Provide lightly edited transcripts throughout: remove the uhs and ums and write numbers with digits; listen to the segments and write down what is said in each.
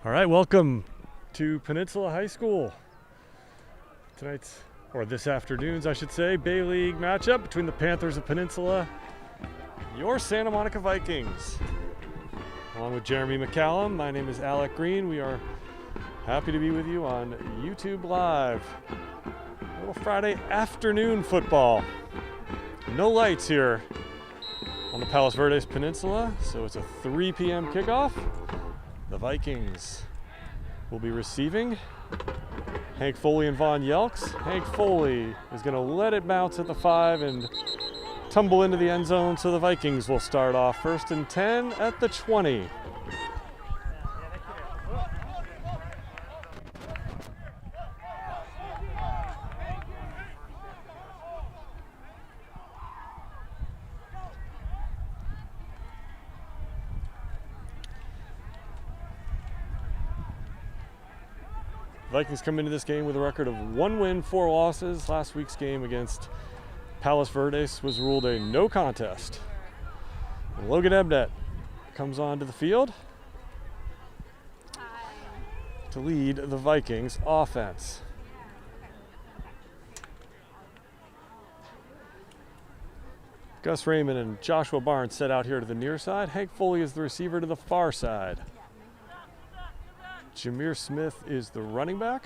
All right, welcome to Peninsula High School. Tonight's, or this afternoon's, I should say, Bay League matchup between the Panthers of Peninsula, your Santa Monica Vikings. Along with Jeremy McCallum, my name is Alec Green. We are happy to be with you on YouTube Live. A little Friday afternoon football. No lights here on the Palos Verdes Peninsula, so it's a 3 p.m. kickoff. The Vikings will be receiving Hank Foley and Von Yelks. Hank Foley is going to let it bounce at the 5 and tumble into the end zone, so the Vikings will start off 1st and 10 at the 20. Vikings come into this game with a record of 1 win, 4 losses. Last week's game against Palos Verdes was ruled a no contest. And Logan Ebnett comes onto the field to lead the Vikings offense. Gus Raymond and Joshua Barnes set out here to the near side. Hank Foley is the receiver to the far side. Jameer Smith is the running back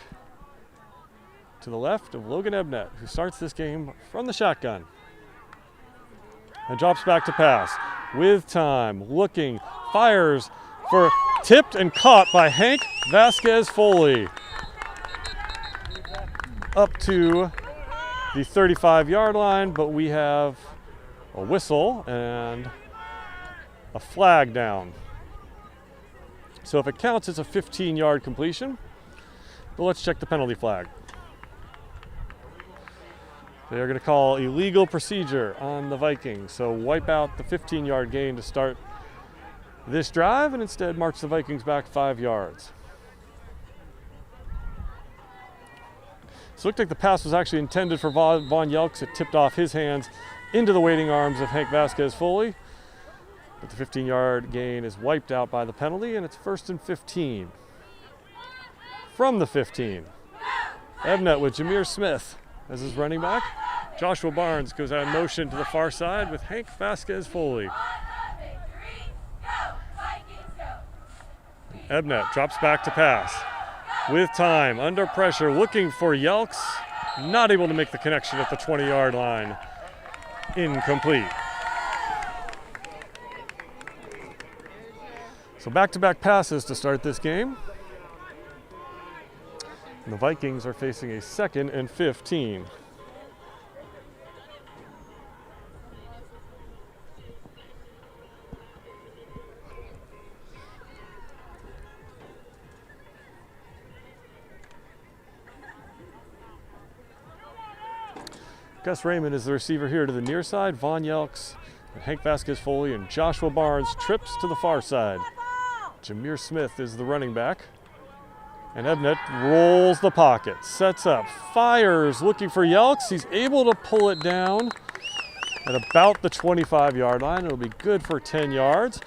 to the left of Logan Ebnett, who starts this game from the shotgun and drops back to pass with time, looking, fires for tipped and caught by Hank Vasquez Foley up to the 35-yard line, but we have a whistle and a flag down. So if it counts, it's a 15-yard completion. But let's check the penalty flag. They are going to call illegal procedure on the Vikings. So wipe out the 15-yard gain to start this drive and instead march the Vikings back 5 yards. So it looked like the pass was actually intended for Von Yelks. It tipped off his hands into the waiting arms of Hank Vasquez Foley. But the 15-yard gain is wiped out by the penalty, and it's 1st and 15. From the 15, Ebnett with Jameer Smith as his running back. Joshua Barnes goes out of motion to the far side with Hank Vasquez Foley. Ebnett drops back to pass. With time, under pressure, looking for Yelks. Not able to make the connection at the 20-yard line. Incomplete. So back-to-back passes to start this game. And the Vikings are facing a 2nd and 15. Gus Raymond is the receiver here to the near side. Von Yelks, and Hank Vasquez Foley, and Joshua Barnes trips to the far side. Jameer Smith is the running back. And Ebnett rolls the pocket, sets up, fires, looking for Yelks. He's able to pull it down at about the 25-yard line. It'll be good for 10 yards.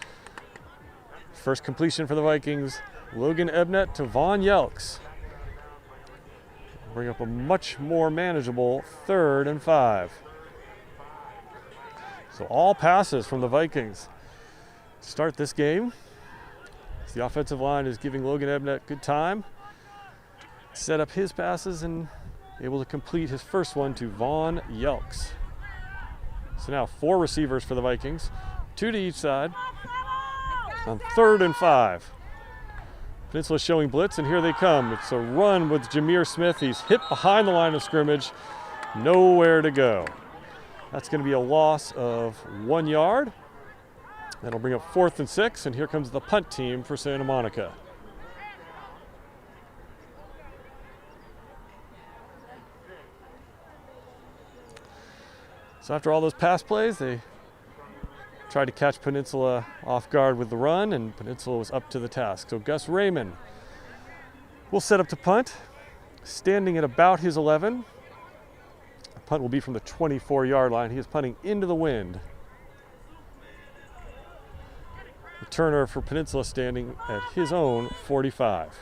First completion for the Vikings, Logan Ebnett to Von Yelks. Bring up a much more manageable 3rd and 5. So all passes from the Vikings to start this game. The offensive line is giving Logan Ebnett good time. Set up his passes and able to complete his first one to Von Yelks. So now 4 receivers for the Vikings, 2 to each side on 3rd and 5. Peninsula showing blitz, and here they come. It's a run with Jameer Smith. He's hit behind the line of scrimmage, nowhere to go. That's going to be a loss of 1 yard. That'll bring up 4th and 6, and here comes the punt team for Santa Monica. So after all those pass plays, they tried to catch Peninsula off guard with the run, and Peninsula was up to the task. So Gus Raymond will set up to punt, standing at about his 11. The punt will be from the 24-yard line. He is punting into the wind. Returner for Peninsula standing at his own 45.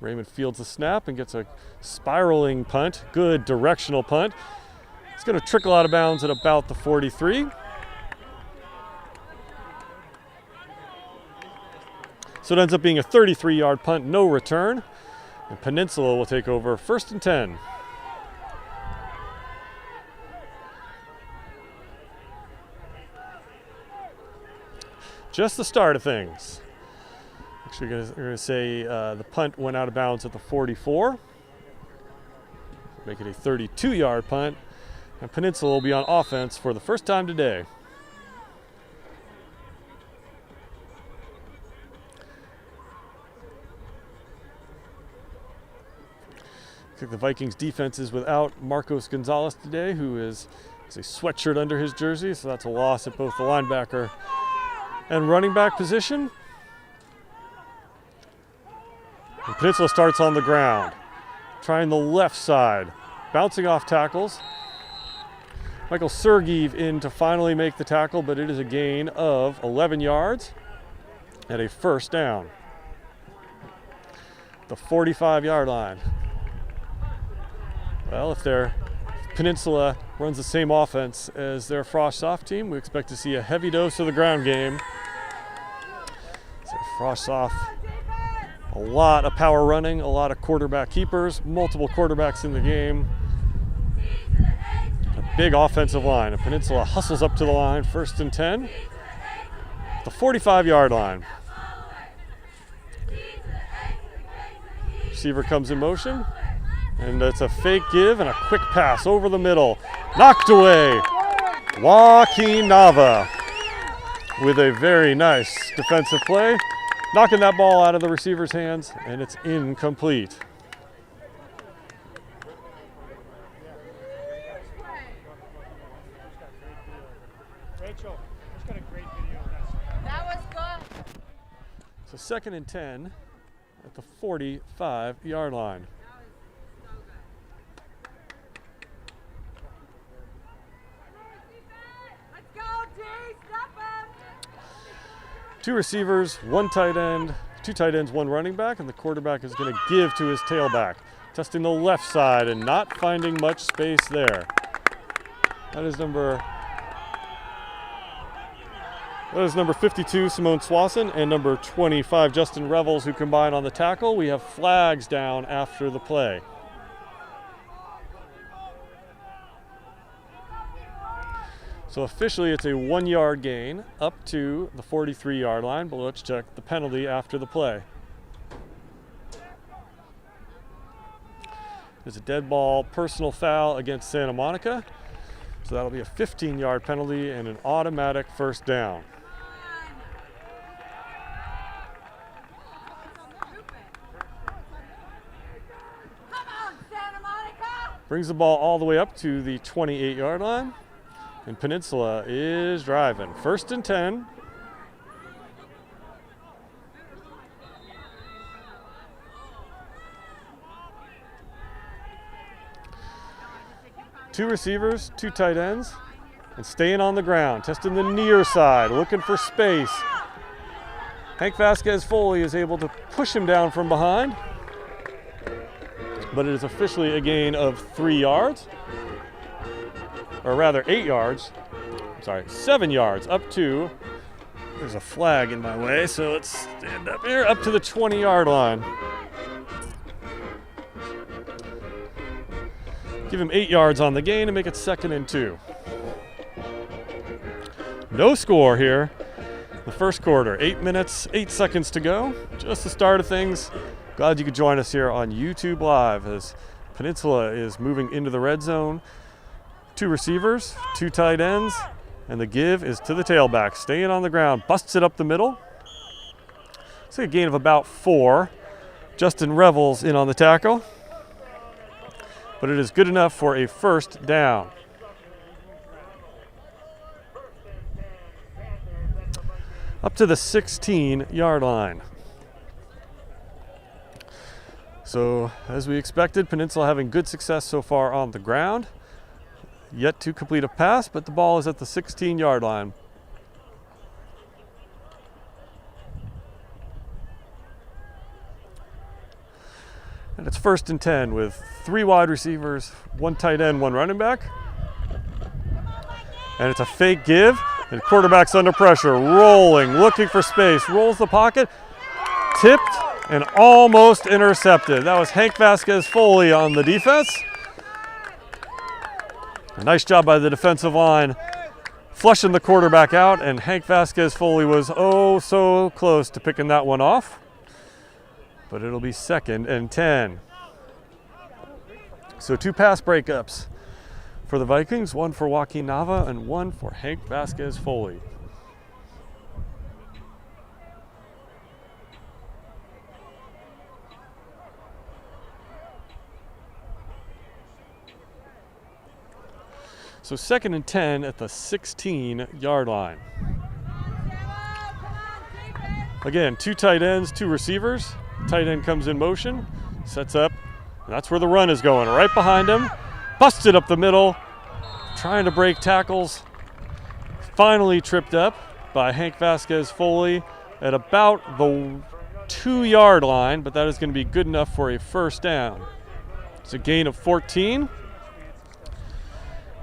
Raymond fields the snap and gets a spiraling punt. Good directional punt. It's going to trickle out of bounds at about the 43. So it ends up being a 33-yard punt, no return. And Peninsula will take over 1st and 10. Just the start of things. Actually, we're going to say the punt went out of bounds at the 44. Make it a 32-yard punt. And Peninsula will be on offense for the first time today. I think the Vikings defense is without Marcos Gonzalez today, who has a sweatshirt under his jersey, so that's a loss at both the linebacker and running back position. And Peninsula starts on the ground, trying the left side, bouncing off tackles. Michael Sergeev in to finally make the tackle, but it is a gain of 11 yards and a first down. The 45-yard line. Well, if Peninsula runs the same offense as their Frosh Soft team, we expect to see a heavy dose of the ground game. So Frosh Soft, a lot of power running, a lot of quarterback keepers, multiple quarterbacks in the game. A big offensive line. And Peninsula hustles up to the line, 1st and 10. The 45-yard line. Receiver comes in motion. And it's a fake give and a quick pass over the middle. Knocked away. Joaquin Nava with a very nice defensive play. Knocking that ball out of the receiver's hands, and it's incomplete. Rachel, just got a great video of that. That was good. So 2nd and 10 at the 45-yard line. Two receivers, one tight end, two tight ends, one running back, and the quarterback is going to give to his tailback. Testing the left side and not finding much space there. That is number 52, Simone Swanson, and number 25, Justin Revels, who combine on the tackle. We have flags down after the play. So officially it's a 1-yard gain up to the 43-yard line, but let's check the penalty after the play. There's a dead ball personal foul against Santa Monica. So that'll be a 15-yard penalty and an automatic first down. Brings the ball all the way up to the 28-yard line. And Peninsula is driving. 1st and 10. Two receivers, two tight ends, and staying on the ground, testing the near side, looking for space. Hank Vasquez-Foley is able to push him down from behind, but it is officially a gain of 3 yards. Or rather 8 yards, 7 yards up to, there's a flag in my way, so let's stand up here, up to the 20-yard line. Give him 8 yards on the gain and make it 2nd and 2. No score here. The first quarter, 8 minutes, 8 seconds to go. Just the start of things. Glad you could join us here on YouTube Live as Peninsula is moving into the red zone. Two receivers, two tight ends, and the give is to the tailback. Staying on the ground, busts it up the middle. It's a gain of about 4. Justin Revels in on the tackle. But it is good enough for a first down. Up to the 16-yard line. So, as we expected, Peninsula having good success so far on the ground. yet to complete a pass, but the ball is at the 16-yard line. And it's 1st and 10 with 3 wide receivers, 1 tight end, 1 running back. And it's a fake give, and quarterback's under pressure, rolling, looking for space, rolls the pocket, tipped, and almost intercepted. That was Hank Vasquez-Foley on the defense. A nice job by the defensive line, flushing the quarterback out, and Hank Vasquez-Foley was oh so close to picking that one off. But it'll be 2nd and 10. So 2 pass breakups for the Vikings, 1 for Joaquin Nava and 1 for Hank Vasquez-Foley. So 2nd and 10 at the 16-yard line. Again, 2 tight ends, 2 receivers. Tight end comes in motion, sets up, and that's where the run is going, right behind him. Busted up the middle, trying to break tackles. Finally tripped up by Hank Vasquez-Foley at about the 2-yard line, but that is going to be good enough for a 1st down. It's a gain of 14,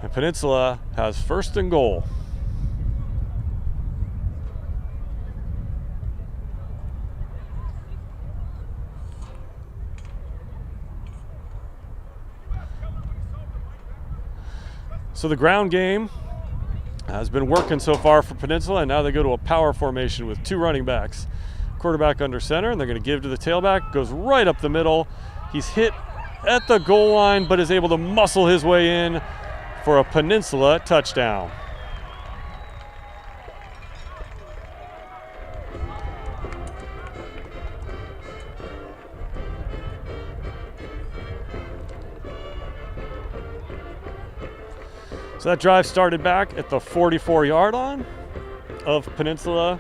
and Peninsula has 1st and goal. So the ground game has been working so far for Peninsula, and now they go to a power formation with 2 running backs. Quarterback under center, and they're going to give to the tailback. Goes right up the middle. He's hit at the goal line, but is able to muscle his way in for a Peninsula touchdown. So that drive started back at the 44-yard line of Peninsula.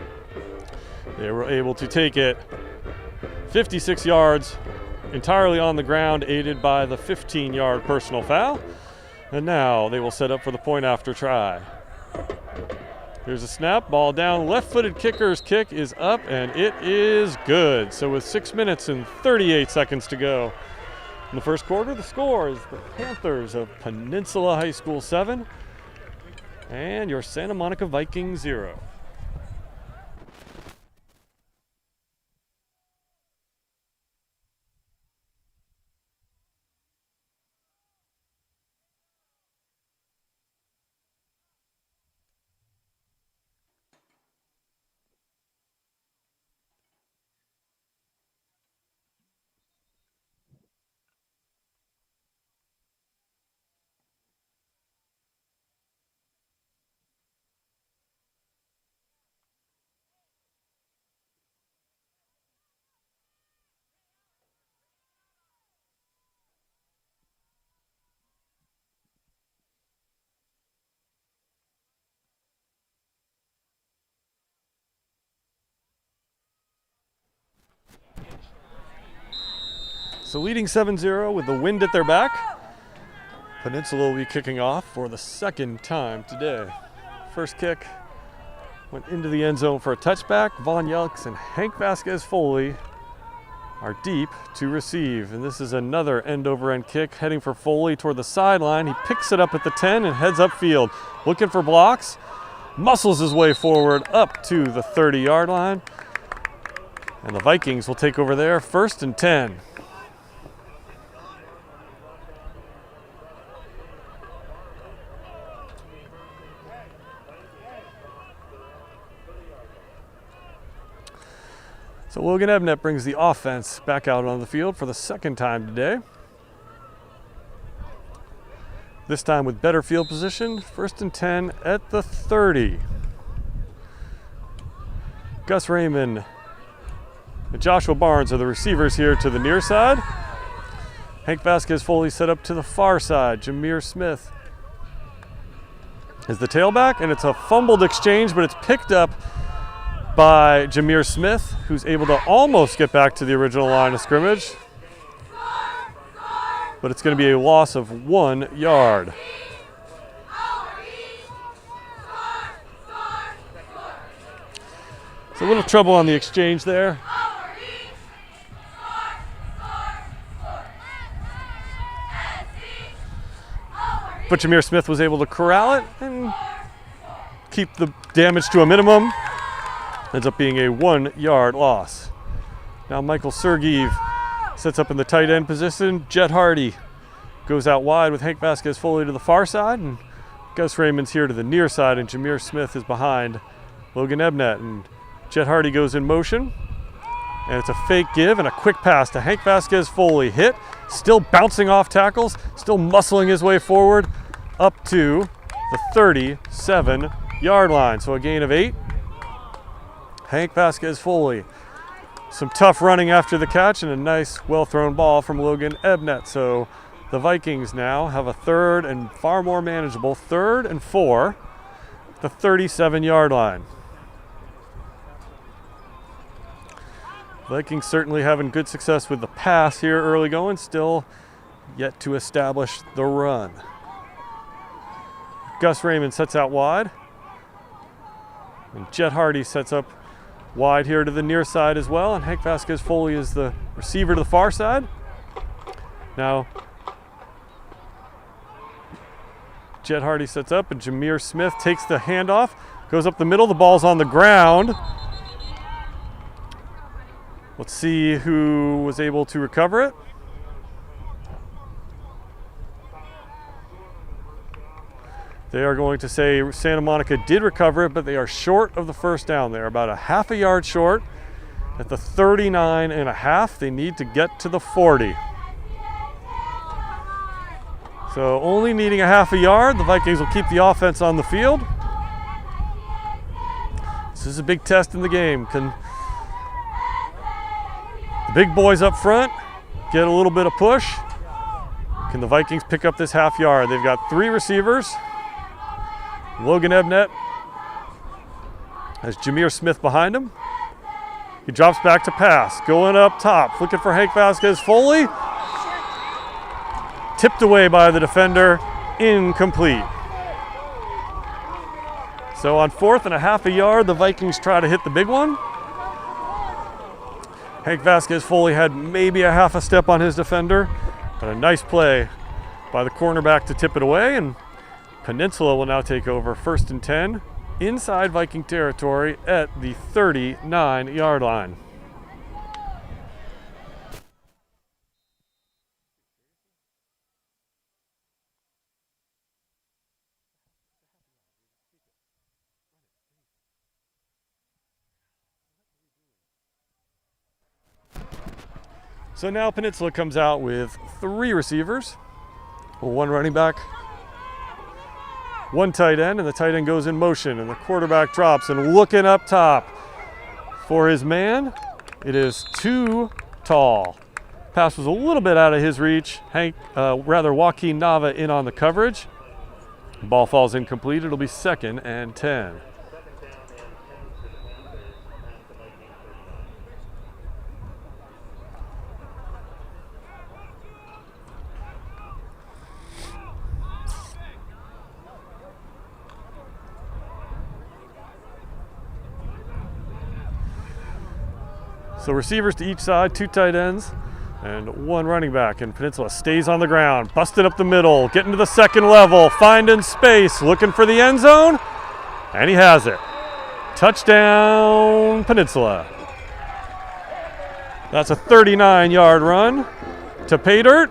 They were able to take it 56 yards entirely on the ground, aided by the 15-yard personal foul. And now they will set up for the point after try. Here's a snap, ball down, left-footed kicker's kick is up, and it is good. So with 6 minutes and 38 seconds to go in the first quarter, the score is the Panthers of Peninsula High School 7 and your Santa Monica Vikings 0. So leading 7-0 with the wind at their back, Peninsula will be kicking off for the 2nd time today. First kick went into the end zone for a touchback. Vaughn Yelks and Hank Vasquez-Foley are deep to receive. And this is another end-over-end kick heading for Foley toward the sideline. He picks it up at the 10 and heads upfield. Looking for blocks, muscles his way forward up to the 30-yard line. And the Vikings will take over there, 1st and 10. So Logan Ebnett brings the offense back out on the field for the 2nd time today. This time with better field position, 1st and 10 at the 30. Gus Raymond and Joshua Barnes are the receivers here to the near side. Hank Vasquez-Foley set up to the far side. Jameer Smith is the tailback, and it's a fumbled exchange, but it's picked up by Jameer Smith, who's able to almost get back to the original line of scrimmage. But it's going to be a loss of 1 yard. It's a little trouble on the exchange there. But Jameer Smith was able to corral it and keep the damage to a minimum. Ends up being a 1-yard loss. Now Michael Sergeev sets up in the tight end position. Jet Hardy goes out wide with Hank Vasquez Foley to the far side, and Gus Raymond's here to the near side, and Jameer Smith is behind Logan Ebnett. And Jet Hardy goes in motion, and it's a fake give and a quick pass to Hank Vasquez Foley. Hit, still bouncing off tackles, still muscling his way forward up to the 37-yard line. So a gain of 8. Hank Vasquez Foley. Some tough running after the catch and a nice well-thrown ball from Logan Ebnett. So the Vikings now have a 3rd and far more manageable 3rd and 4, the 37-yard line. Vikings certainly having good success with the pass here early going, still yet to establish the run. Gus Raymond sets out wide, and Jet Hardy sets up wide here to the near side as well, and Hank Vasquez Foley is the receiver to the far side. Now Jet Hardy sets up, and Jameer Smith takes the handoff, goes up the middle, the ball's on the ground. Let's see who was able to recover it. They are going to say Santa Monica did recover it, but they are short of the first down. They're about a half a yard short at the 39.5. They need to get to the 40. So only needing a half a yard. The Vikings will keep the offense on the field. This is a big test in the game. Can the big boys up front get a little bit of push? Can the Vikings pick up this half yard? They've got 3 receivers. Logan Ebnett has Jameer Smith behind him. He drops back to pass, going up top, looking for Hank Vasquez Foley. Tipped away by the defender, incomplete. So on 4th and a half a yard, the Vikings try to hit the big one. Hank Vasquez Foley had maybe a half a step on his defender, but a nice play by the cornerback to tip it away, and Peninsula will now take over 1st and 10 inside Viking territory at the 39-yard line. So now Peninsula comes out with 3 receivers, 1 running back, 1 tight end, and the tight end goes in motion, and the quarterback drops, and looking up top for his man, it is too tall. Pass was a little bit out of his reach. Joaquin Nava in on the coverage. Ball falls incomplete. It'll be 2nd and 10. So receivers to each side, 2 tight ends, and 1 running back. And Peninsula stays on the ground, busted up the middle, getting to the 2nd level, finding space, looking for the end zone, and he has it. Touchdown, Peninsula. That's a 39-yard run to pay dirt,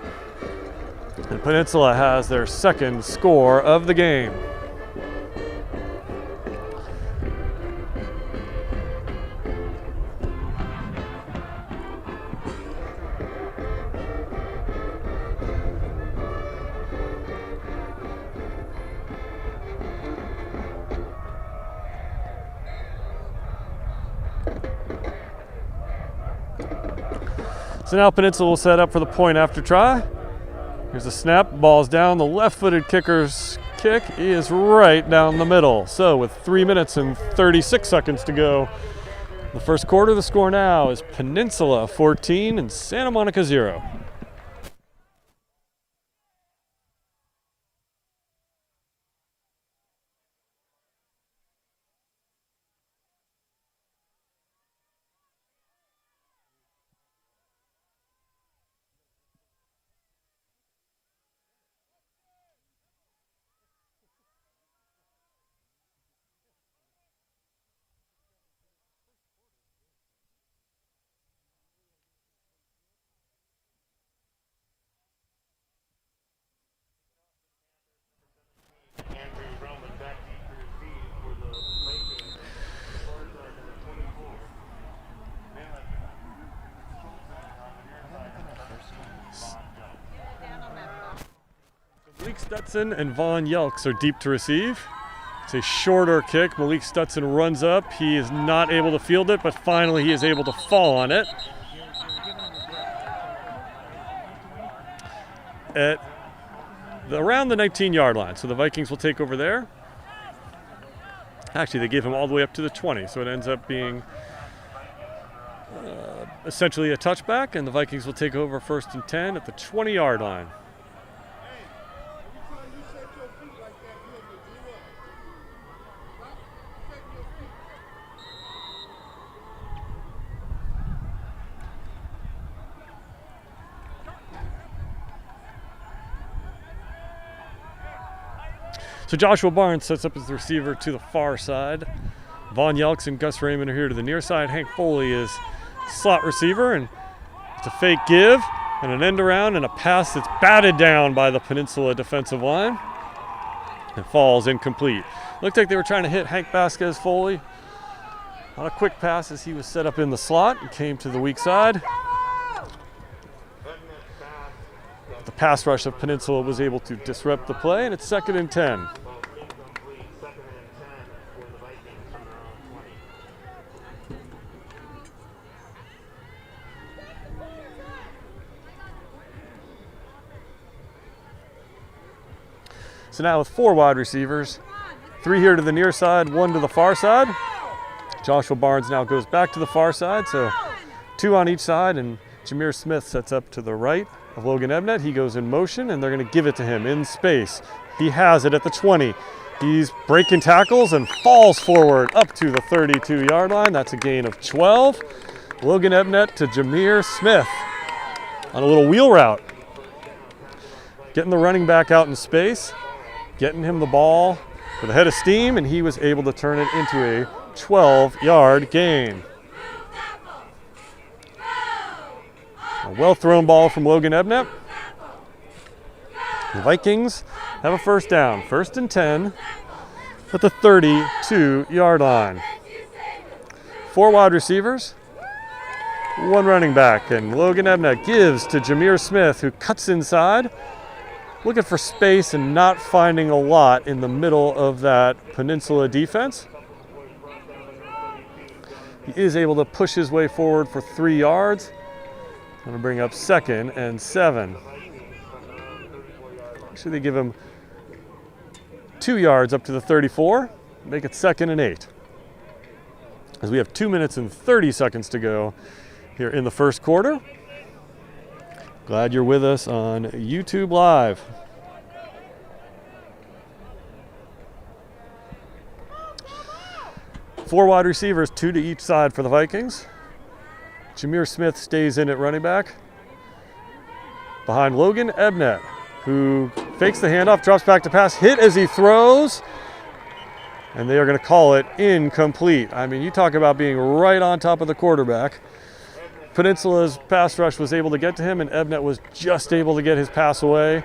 and Peninsula has their 2nd score of the game. So now Peninsula will set up for the point after try. Here's a snap, ball's down. The left-footed kicker's kick is right down the middle. So with 3 minutes and 36 seconds to go, the first quarter, the score now is Peninsula 14 and Santa Monica 0. Stutson and Von Yelks are deep to receive. It's a shorter kick. Malik Stutson runs up. He is not able to field it, but finally he is able to fall on it. At around the 19-yard line. So the Vikings will take over there. Actually, they gave him all the way up to the 20, so it ends up being essentially a touchback, and the Vikings will take over 1st and 10 at the 20-yard line. So Joshua Barnes sets up as the receiver to the far side. Von Yelks and Gus Raymond are here to the near side. Hank Foley is slot receiver, and it's a fake give and an end around and a pass that's batted down by the Peninsula defensive line and falls incomplete. Looked like they were trying to hit Hank Vasquez Foley on a quick pass as he was set up in the slot and came to the weak side. The pass rush of Peninsula was able to disrupt the play, and it's 2nd and 10. So now with 4 wide receivers, 3 here to the near side, 1 to the far side. Joshua Barnes now goes back to the far side, so 2 on each side, and Jameer Smith sets up to the right of Logan Ebnet. He goes in motion, and they're going to give it to him in space. He has it at the 20. He's breaking tackles and falls forward up to the 32-yard line. That's a gain of 12. Logan Ebnet to Jameer Smith on a little wheel route. Getting the running back out in space, getting him the ball with a head of steam, and he was able to turn it into a 12-yard gain. A well-thrown ball from Logan Ebnet. The Vikings have a 1st down. 1st and 10 at the 32-yard line. 4 wide receivers, 1 running back, and Logan Ebnet gives to Jameer Smith, who cuts inside, looking for space and not finding a lot in the middle of that Peninsula defense. He is able to push his way forward for 3 yards. Going to bring up 2nd and 7. Actually, they give him 2 yards up to the 34. Make it 2nd and 8. As we have 2 minutes and 30 seconds to go here in the 1st quarter. Glad you're with us on YouTube Live. Four wide receivers, 2 to each side for the Vikings. Jameer Smith stays in at running back behind Logan Ebnet, who fakes the handoff, drops back to pass, hit as he throws, and they are going to call it incomplete. I mean, you talk about being right on top of the quarterback. Peninsula's pass rush was able to get to him, and Ebnet was just able to get his pass away.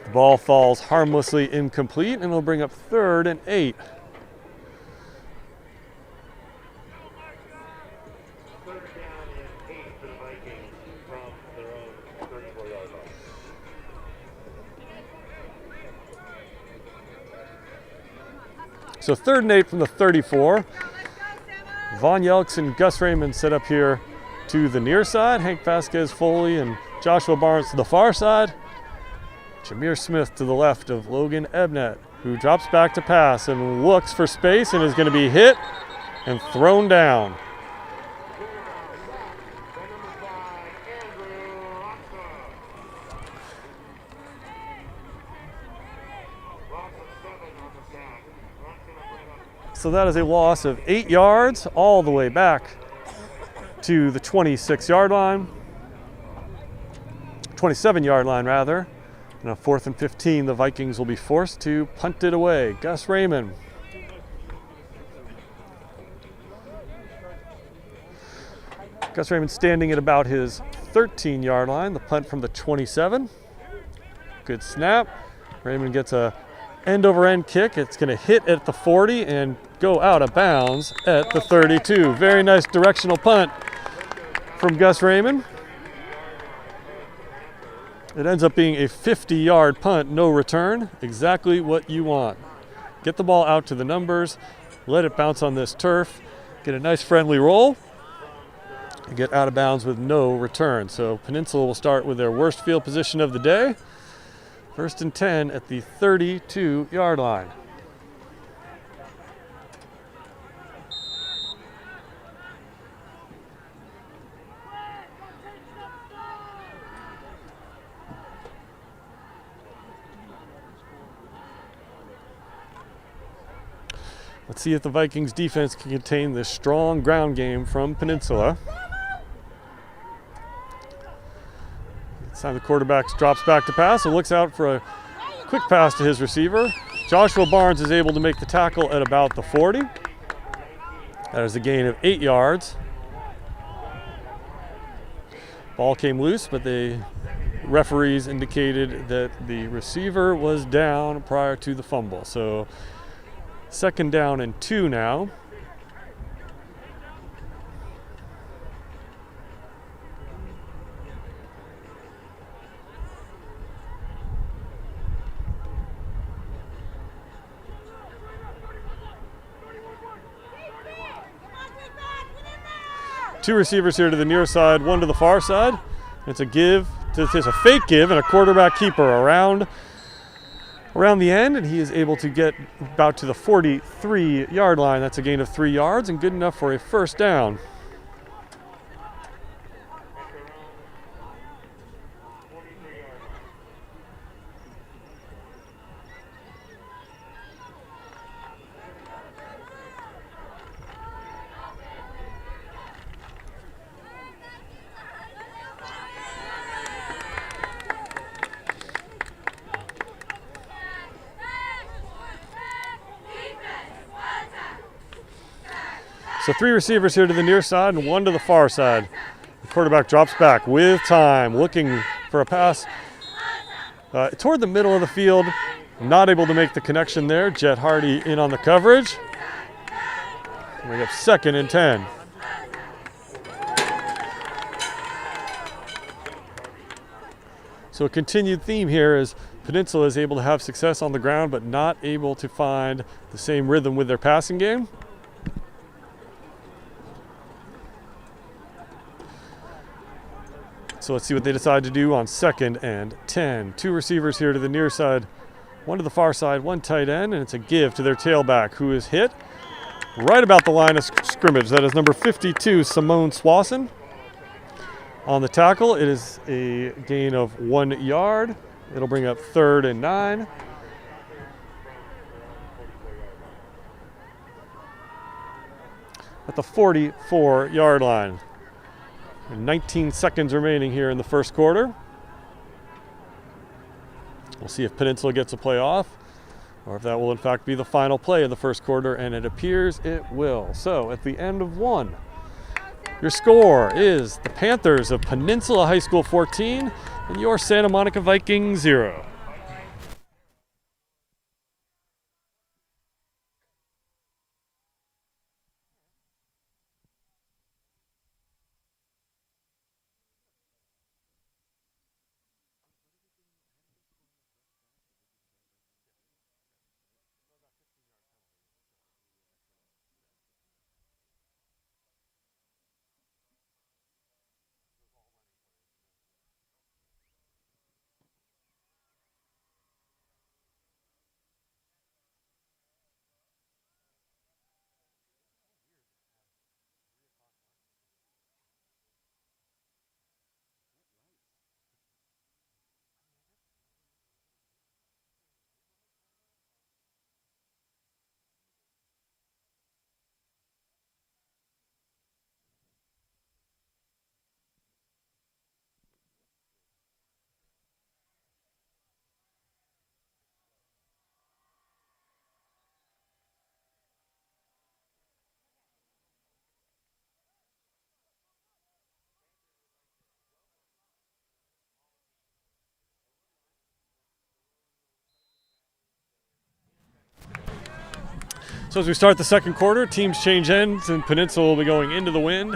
The ball falls harmlessly incomplete, and it'll bring up 3rd and 8. So 3rd and 8 from the 34. Von Yelks and Gus Raymond set up here to the near side. Hank Vasquez Foley and Joshua Barnes to the far side. Jameer Smith to the left of Logan Ebnet, who drops back to pass and looks for space and is going to be hit and thrown down. So that is a loss of 8 yards all the way back to the 26-yard line. 27-yard line, rather. And on 4th and 15, the Vikings will be forced to punt it away. Gus Raymond. Gus Raymond standing at about his 13-yard line. The punt from the 27. Good snap. Raymond gets a end-over-end kick. It's going to hit at the 40 and go out of bounds at the 32. Very nice directional punt from Gus Raymond. It ends up being a 50-yard punt, no return. Exactly what you want. Get the ball out to the numbers, let it bounce on this turf, get a nice friendly roll, and get out of bounds with no return. So Peninsula will start with their worst field position of the day. 1st and 10 at the 32-yard line. Let's see if the Vikings defense can contain this strong ground game from Peninsula. This time the quarterback drops back to pass and looks out for a quick pass to his receiver. Joshua Barnes is able to make the tackle at about the 40. That is a gain of 8 yards. Ball came loose, but the referees indicated that the receiver was down prior to the fumble. So 2nd down and 2 now. Two receivers here to the near side, one to the far side. It's a give, it's a fake give, and a quarterback keeper around the end, and he is able to get about to the 43-yard line. That's a gain of 3 yards and good enough for a 1st down. So 3 receivers here to the near side and 1 to the far side. The quarterback drops back with time, looking for a pass toward the middle of the field. Not able to make the connection there. Jet Hardy in on the coverage. We have 2nd and 10. So a continued theme here is Peninsula is able to have success on the ground but not able to find the same rhythm with their passing game. So let's see what they decide to do on 2nd and 10. 2 receivers here to the near side, 1 to the far side, 1 tight end, and it's a give to their tailback, who is hit right about the line of scrimmage. That is number 52, Simone Swasson. On the tackle, it is a gain of 1 yard. It'll bring up 3rd and 9. At the 44-yard line. 19 seconds remaining here in the 1st quarter. We'll see if Peninsula gets a play off or if that will in fact be the final play of the 1st quarter, and it appears it will. So at the end of 1, your score is the Panthers of Peninsula High School 14 and your Santa Monica Vikings 0. So as we start the 2nd quarter, teams change ends and Peninsula will be going into the wind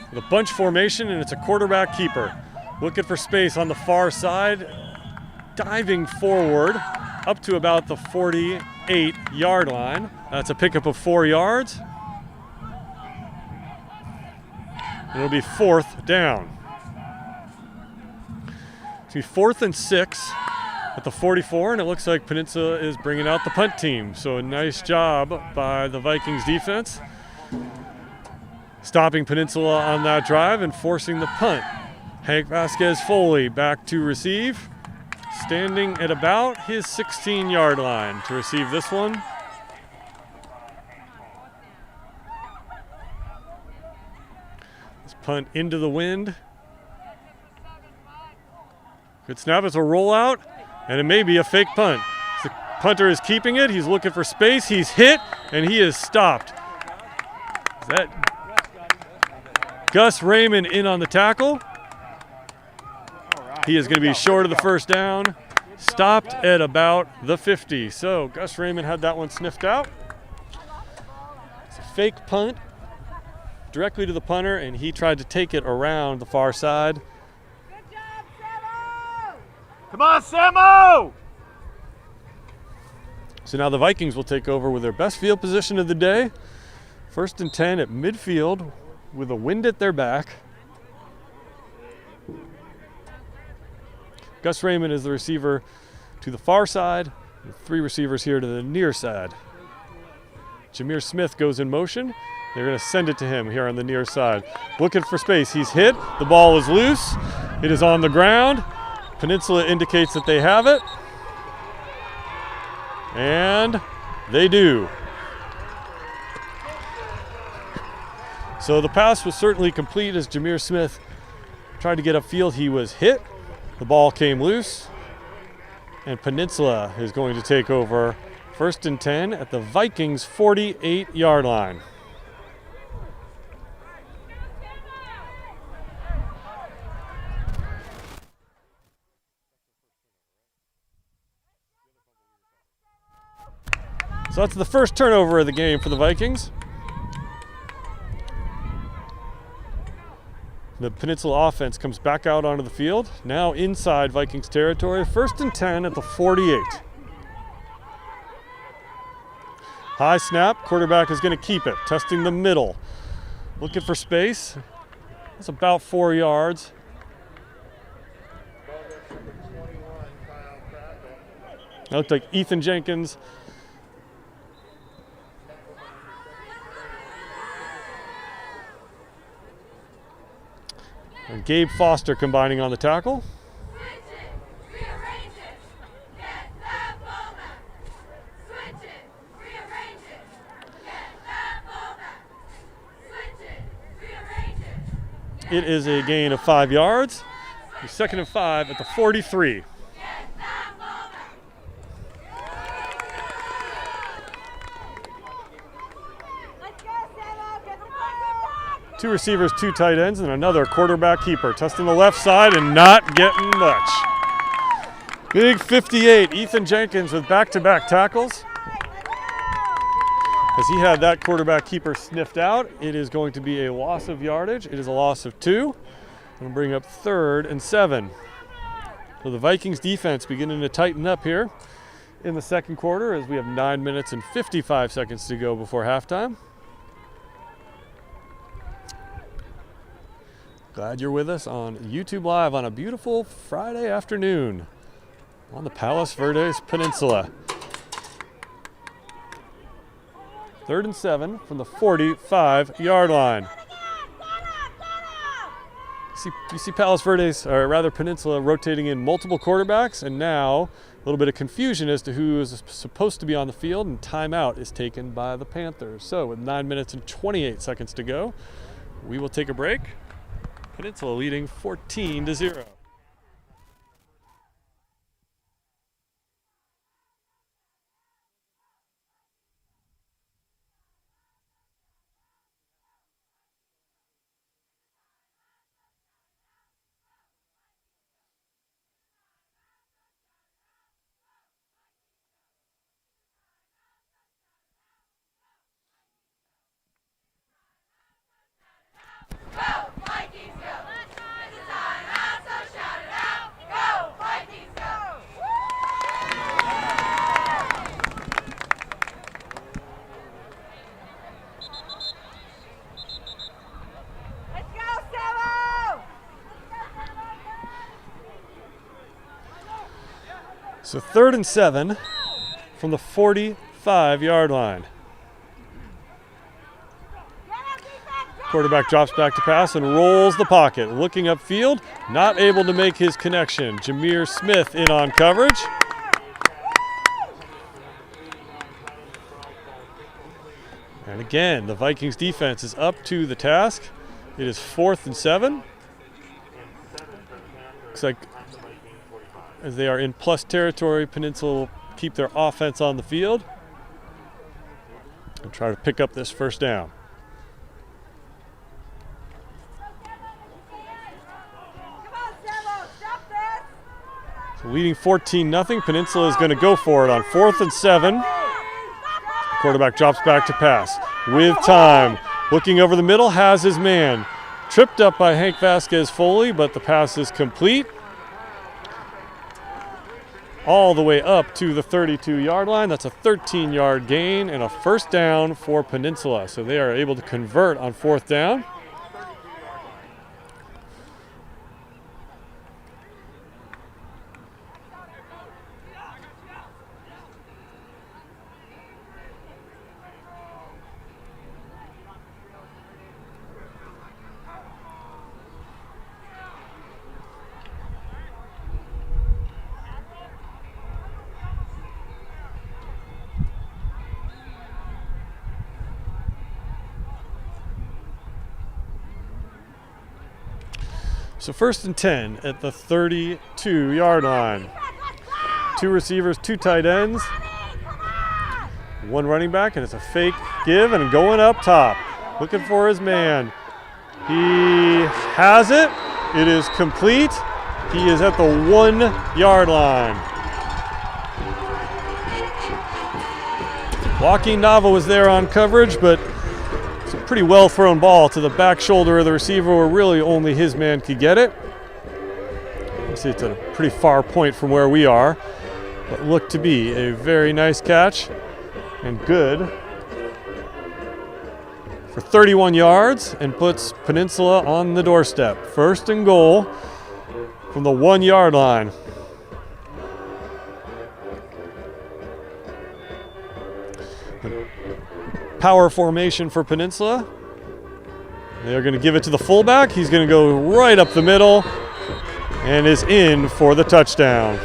with a bunch formation, and it's a quarterback keeper. looking for space on the far side, diving forward up to about the 48-yard line. That's a pickup of 4 yards. It'll be 4th down. It'll be 4th and 6 at the 44, and it looks like Peninsula is bringing out the punt team. So a nice job by the Vikings defense, stopping Peninsula on that drive and forcing the punt. Hank Vasquez-Foley back to receive, standing at about his 16-yard line to receive this one. This punt into the wind. Good snap. It's a rollout, and it may be a fake punt. The punter is keeping it. He's looking for space. He's hit, and he is stopped. Is that Gus Raymond in on the tackle? He is going to be short of the first down. Stopped at about the 50. So Gus Raymond had that one sniffed out. It's a fake punt directly to the punter, and he tried to take it around the far side. Good job, Samo! Come on, Samo! So now the Vikings will take over with their best field position of the day. 1st and 10 at midfield with a wind at their back. Gus Raymond is the receiver to the far side, and 3 receivers here to the near side. Jameer Smith goes in motion. They're going to send it to him here on the near side. Looking for space. He's hit. The ball is loose. It is on the ground. Peninsula indicates that they have it. And they do. So the pass was certainly complete as Jameer Smith tried to get upfield. He was hit. The ball came loose, and Peninsula is going to take over 1st and 10 at the Vikings' 48-yard line. So that's the first turnover of the game for the Vikings. The Peninsula offense comes back out onto the field, now inside Vikings territory, 1st and 10 at the 48. High snap, quarterback is going to keep it, testing the middle. Looking for space, that's about 4 yards. That looked like Ethan Jenkins. And Gabe Foster combining on the tackle. It is a gain of 5 yards. 2nd and 5 at the 43. Two receivers, 2 tight ends, and another quarterback keeper. Testing the left side and not getting much. Big 58, Ethan Jenkins with back-to-back tackles. As he had that quarterback keeper sniffed out, it is going to be a loss of yardage. It is a loss of 2. We'll bring up 3rd and 7. So the Vikings defense beginning to tighten up here in the second quarter as we have 9 minutes and 55 seconds to go before halftime. Glad you're with us on YouTube Live on a beautiful Friday afternoon on the Palos Verdes Peninsula. 3rd and 7 from the 45-yard line. You see Palos Verdes, or rather Peninsula, rotating in multiple quarterbacks, and now a little bit of confusion as to who is supposed to be on the field, and timeout is taken by the Panthers. So with 9 minutes and 28 seconds to go, we will take a break. Peninsula leading 14-0. So 3rd and 7 from the 45-yard line. Quarterback drops back to pass and rolls the pocket. Looking upfield, not able to make his connection. Jameer Smith in on coverage. And again, the Vikings defense is up to the task. It is 4th and 7. Looks like as they are in plus territory, Peninsula will keep their offense on the field and try to pick up this first down. So leading 14-0, Peninsula is going to go for it on 4th and 7. Quarterback drops back to pass with time. Looking over the middle, has his man. Tripped up by Hank Vasquez-Foley, but the pass is complete. All the way up to the 32-yard line. That's a 13-yard gain and a first down for Peninsula. So they are able to convert on 4th down. So 1st and 10 at the 32-yard line. 2 receivers, 2 tight ends, 1 running back, and it's a fake give and going up top. Looking for his man. He has it. It is complete. He is at the 1-yard line. Joaquin Nava was there on coverage, but it's a pretty well thrown ball to the back shoulder of the receiver where really only his man could get it. You see it's at a pretty far point from where we are, but looked to be a very nice catch and good for 31 yards and puts Peninsula on the doorstep. 1st and goal from the 1-yard line. Power formation for Peninsula. They're going to give it to the fullback. He's going to go right up the middle and is in for the touchdown.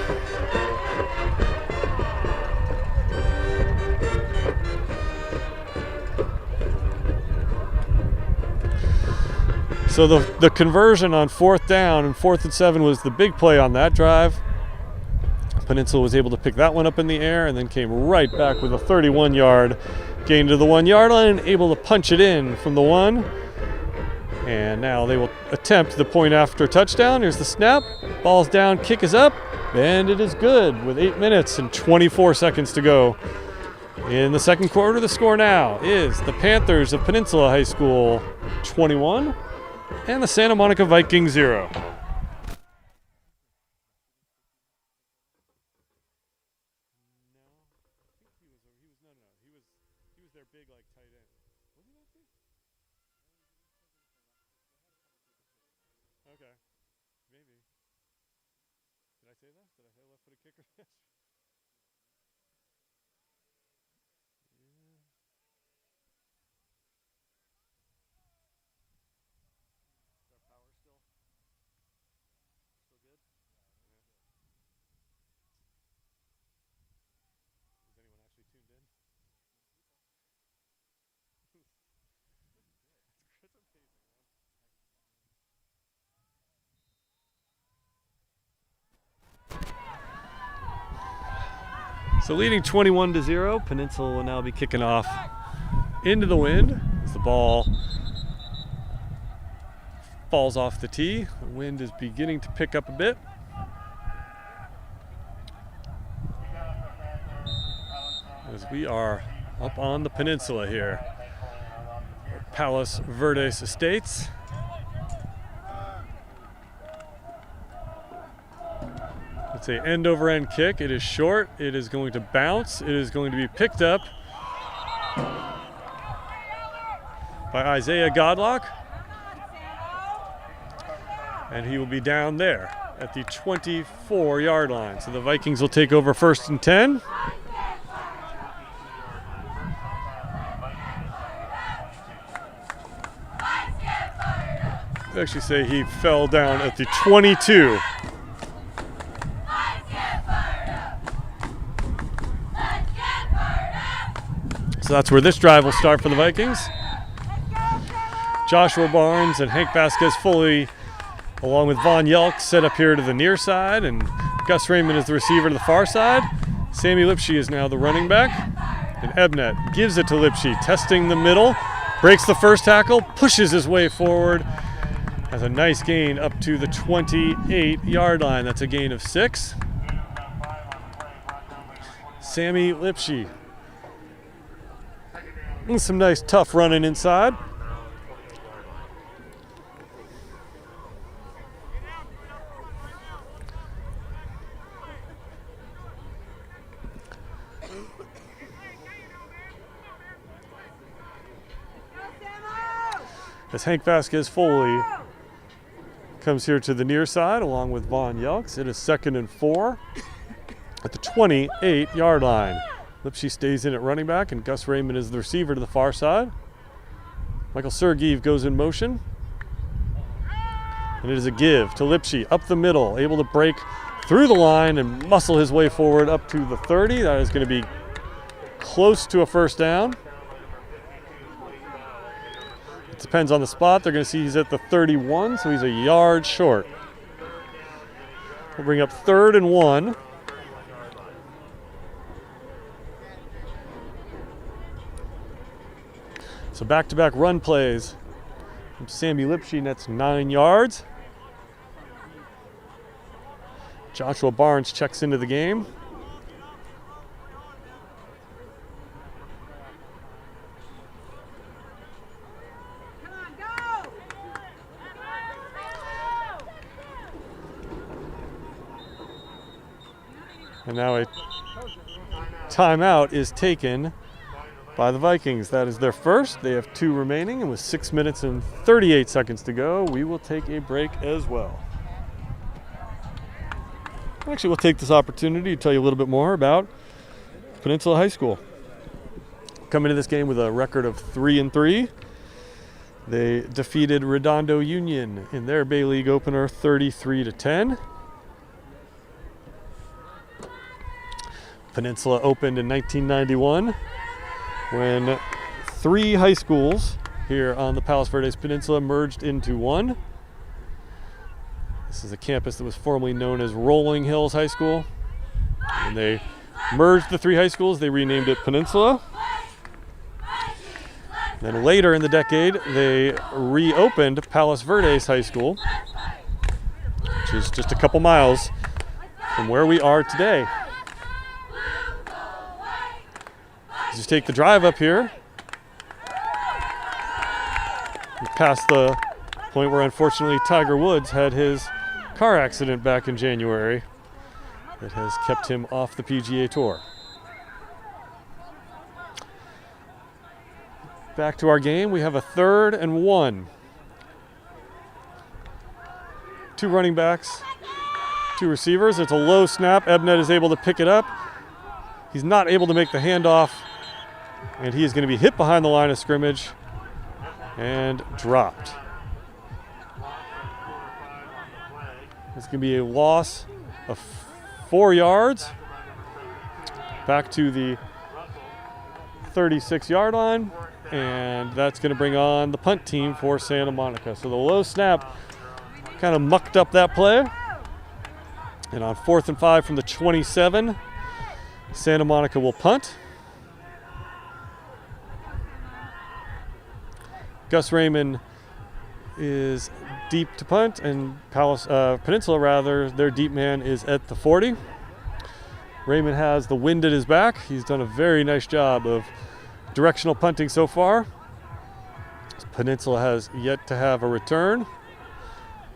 So the conversion on 4th down and 4th and 7 was the big play on that drive. Peninsula was able to pick that one up in the air and then came right back with a 31-yard gain to the 1-yard line, able to punch it in from the 1. And now they will attempt the point after touchdown. Here's the snap. Ball's down, kick is up, and it is good with 8 minutes and 24 seconds to go. In the second quarter, the score now is the Panthers of Peninsula High School 21 and the Santa Monica Vikings 0. Okay, maybe. Did I say that? Did I say left-footed kicker? Yeah. Is our power still good? Yeah. Is anyone actually tuned in? That's amazing, man. So leading 21-0, Peninsula will now be kicking off into the wind as the ball falls off the tee. The wind is beginning to pick up a bit. As we are up on the peninsula here, Palos Verdes Estates. It's an end-over-end kick. It is short. It is going to bounce. It is going to be picked up by Isaiah Godlock. And he will be down there at the 24-yard line. So the Vikings will take over 1st and 10. They actually say he fell down at the 22. So that's where this drive will start for the Vikings. Joshua Barnes and Hank Vasquez Foley, along with Von Yelk, set up here to the near side, and Gus Raymond is the receiver to the far side. Sammy Lipsche is now the running back, and Ebnet gives it to Lipsche, testing the middle, breaks the first tackle, pushes his way forward, has a nice gain up to the 28-yard line. That's a gain of 6. Sammy Lipsche. And some nice tough running inside. As Hank Vasquez Foley comes here to the near side along with Von Yelks. It is 2nd and 4 at the 28-yard line. Lipsche stays in at running back, and Gus Raymond is the receiver to the far side. Michael Sergeev goes in motion. And it is a give to Lipsche up the middle, able to break through the line and muscle his way forward up to the 30. That is going to be close to a first down. It depends on the spot. They're going to see he's at the 31, so he's a yard short. We'll bring up 3rd and 1. So back-to-back run plays from Sammy Lipsche, and that's 9 yards. Joshua Barnes checks into the game. And now a timeout is taken by the Vikings. That is their first. They have 2 remaining, and with 6 minutes and 38 seconds to go, we will take a break as well. Actually, we'll take this opportunity to tell you a little bit more about Peninsula High School. Coming to this game with a record of 3-3. They defeated Redondo Union in their Bay League opener 33-10. Peninsula opened in 1991 when 3 high schools here on the Palos Verdes Peninsula merged into one. This is a campus that was formerly known as Rolling Hills High School. When they merged the 3 high schools, they renamed it Peninsula. Then later in the decade, they reopened Palos Verdes High School, which is just a couple miles from where we are today. Just take the drive up here. We passed the point where unfortunately Tiger Woods had his car accident back in January that has kept him off the PGA Tour. Back to our game, we have a 3rd and 1. 2 running backs, 2 receivers. It's a low snap. Ebnet is able to pick it up. He's not able to make the handoff, and he is going to be hit behind the line of scrimmage and dropped. It's going to be a loss of 4 yards back to the 36-yard line, and that's going to bring on the punt team for Santa Monica. So the low snap kind of mucked up that play, and on 4th and 5 from the 27, Santa Monica will punt. Gus Raymond is deep to punt, and Peninsula, rather, their deep man is at the 40. Raymond has the wind at his back. He's done a very nice job of directional punting so far. Peninsula has yet to have a return.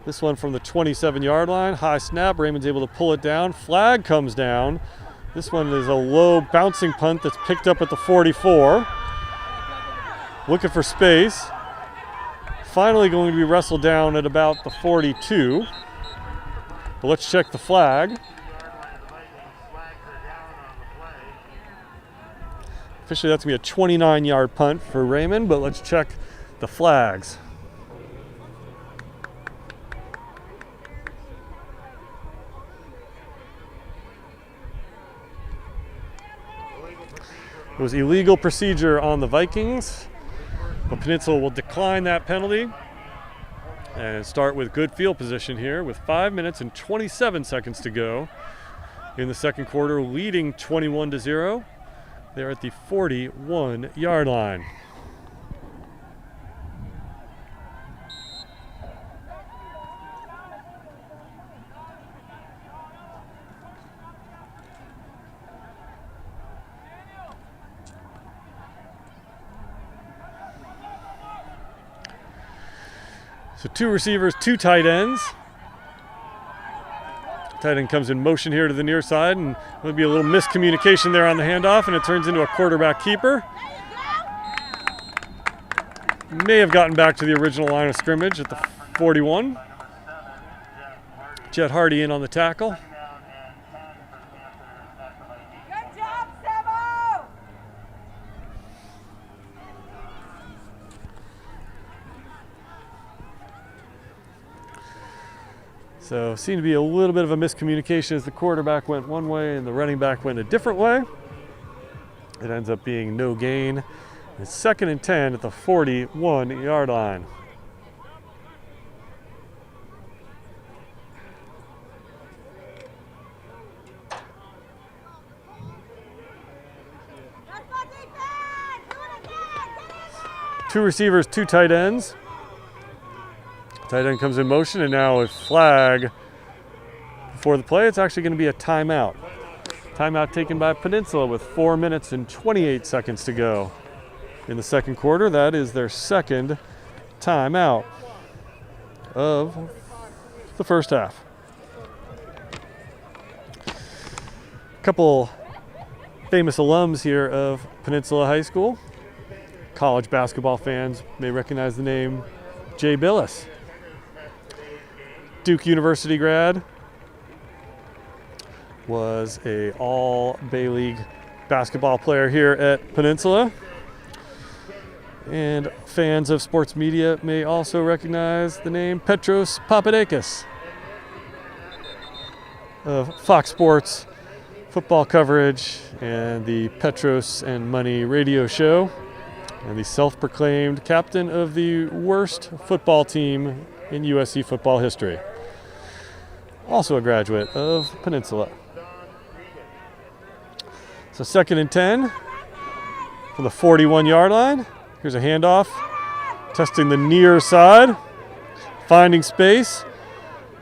This one from the 27-yard line. High snap. Raymond's able to pull it down. Flag comes down. This one is a low bouncing punt that's picked up at the 44. Looking for space. Finally going to be wrestled down at about the 42. But let's check the flag. Officially, that's going to be a 29-yard punt for Raymond, but let's check the flags. It was illegal procedure on the Vikings, but Peninsula will decline that penalty and start with good field position here with 5 minutes and 27 seconds to go in the second quarter, leading 21-0. They're at the 41-yard line. So 2 receivers, 2 tight ends. Tight end comes in motion here to the near side, and there'll be a little miscommunication there on the handoff, and it turns into a quarterback keeper. May have gotten back to the original line of scrimmage at the 41. Jet Hardy in on the tackle. So seemed to be a little bit of a miscommunication as the quarterback went one way and the running back went a different way. It ends up being no gain. It's 2nd and 10 at the 41-yard line. Two receivers, 2 tight ends. Tight end comes in motion, and now a flag before the play. It's actually going to be a timeout. Timeout taken by Peninsula with 4 minutes and 28 seconds to go in the second quarter. That is their second timeout of the first half. A couple famous alums here of Peninsula High School. College basketball fans may recognize the name Jay Billis. Duke University grad, was a all Bay League basketball player here at Peninsula. And fans of sports media may also recognize the name Petros Papadakis of Fox Sports football coverage and the Petros and Money radio show, and the self-proclaimed captain of the worst football team in USC football history. Also a graduate of Peninsula. So 2nd and 10 from the 41-yard line. Here's a handoff, testing the near side, finding space.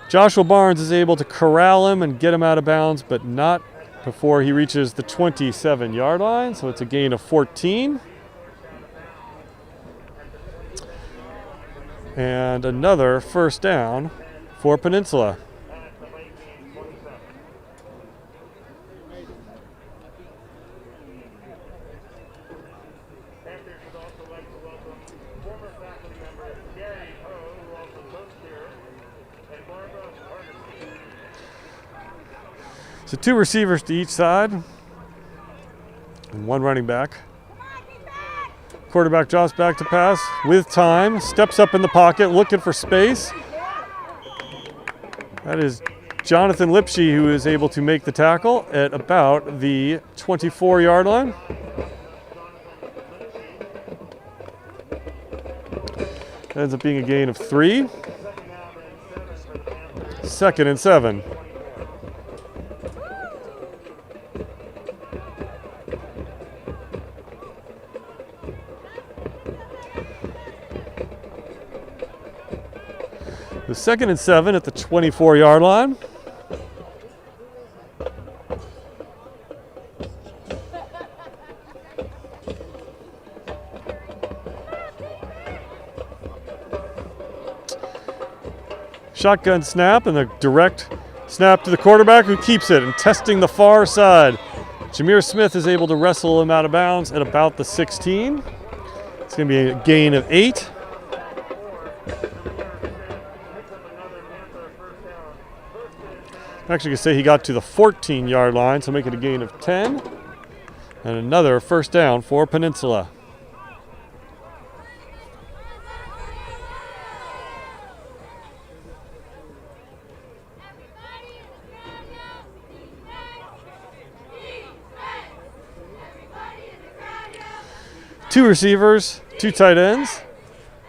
Joshua Barnes is able to corral him and get him out of bounds, but not before he reaches the 27-yard line. So it's a gain of 14. And another first down for Peninsula. So 2 receivers to each side and 1 running back. Quarterback drops back to pass with time, steps up in the pocket, looking for space. That is Jonathan Lipsche, who is able to make the tackle at about the 24-yard line. That ends up being a gain of 3. 2nd and 7. The 2nd and 7 at the 24-yard line. Shotgun snap and the direct snap to the quarterback, who keeps it and testing the far side. Jameer Smith is able to wrestle him out of bounds at about the 16. It's going to be a gain of 8. Actually, I could say he got to the 14-yard line, so make it a gain of 10. And another first down for Peninsula. Two receivers, two tight ends,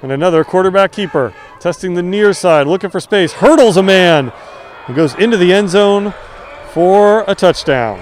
and another quarterback keeper. Testing the near side, looking for space, hurdles a man, and goes into the end zone for a touchdown.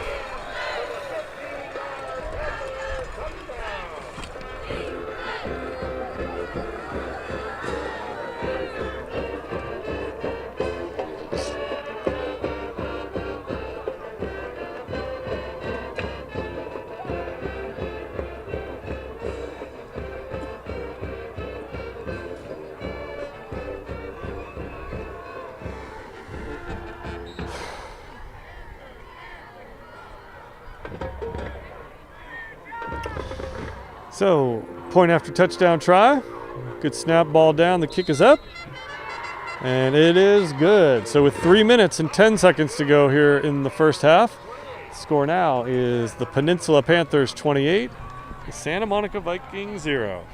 So, point after touchdown try. Good snap, ball down, the kick is up. And it is good. So with 3 minutes and 10 seconds to go here in the first half, the score now is the Peninsula Panthers 28, the Santa Monica Vikings 0.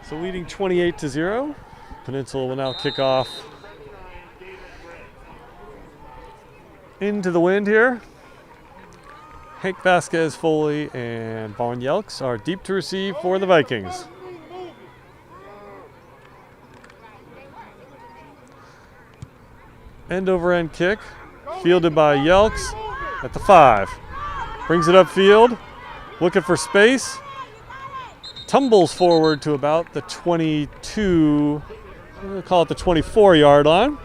So leading 28-0. Peninsula will now kick off into the wind here. Hank Vasquez, Foley, and Vaughn Yelks are deep to receive for the Vikings. End over end kick, fielded by Yelks at the 5. Brings it upfield, looking for space. Tumbles forward to about the 22, we'll call it the 24-yard line.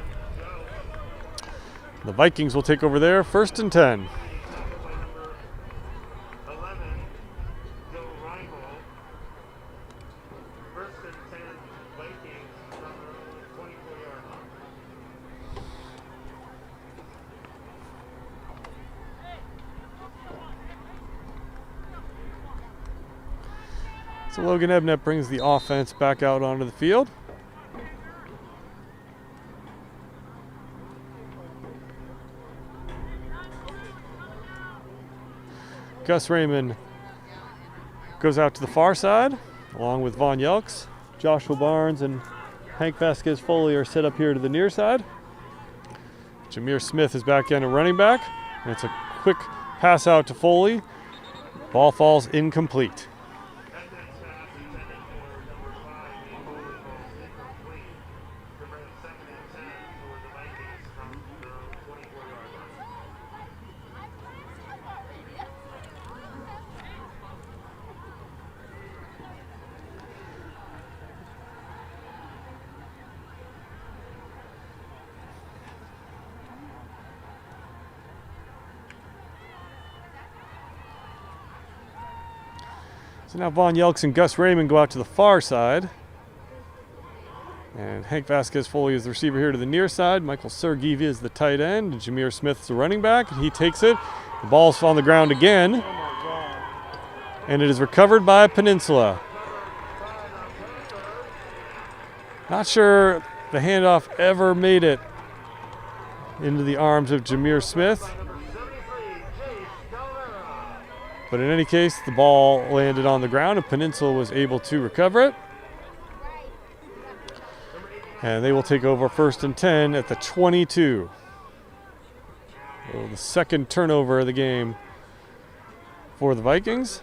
The Vikings will take over there, 1st and 10. So Logan Ebnet brings the offense back out onto the field. Gus Raymond goes out to the far side, along with Vaughn Yelks. Joshua Barnes and Hank Vasquez Foley are set up here to the near side. Jameer Smith is back in at running back, and it's a quick pass out to Foley. Ball falls incomplete. So now Vaughn Yelks and Gus Raymond go out to the far side. And Hank Vasquez Foley is the receiver here to the near side. Michael Sergivi is the tight end. And Jameer Smith is the running back. And he takes it. The ball's on the ground again. And it is recovered by Peninsula. Not sure the handoff ever made it into the arms of Jameer Smith. But in any case, the ball landed on the ground and Peninsula was able to recover it. And they will take over 1st and 10 at the 22. So the second turnover of the game for the Vikings.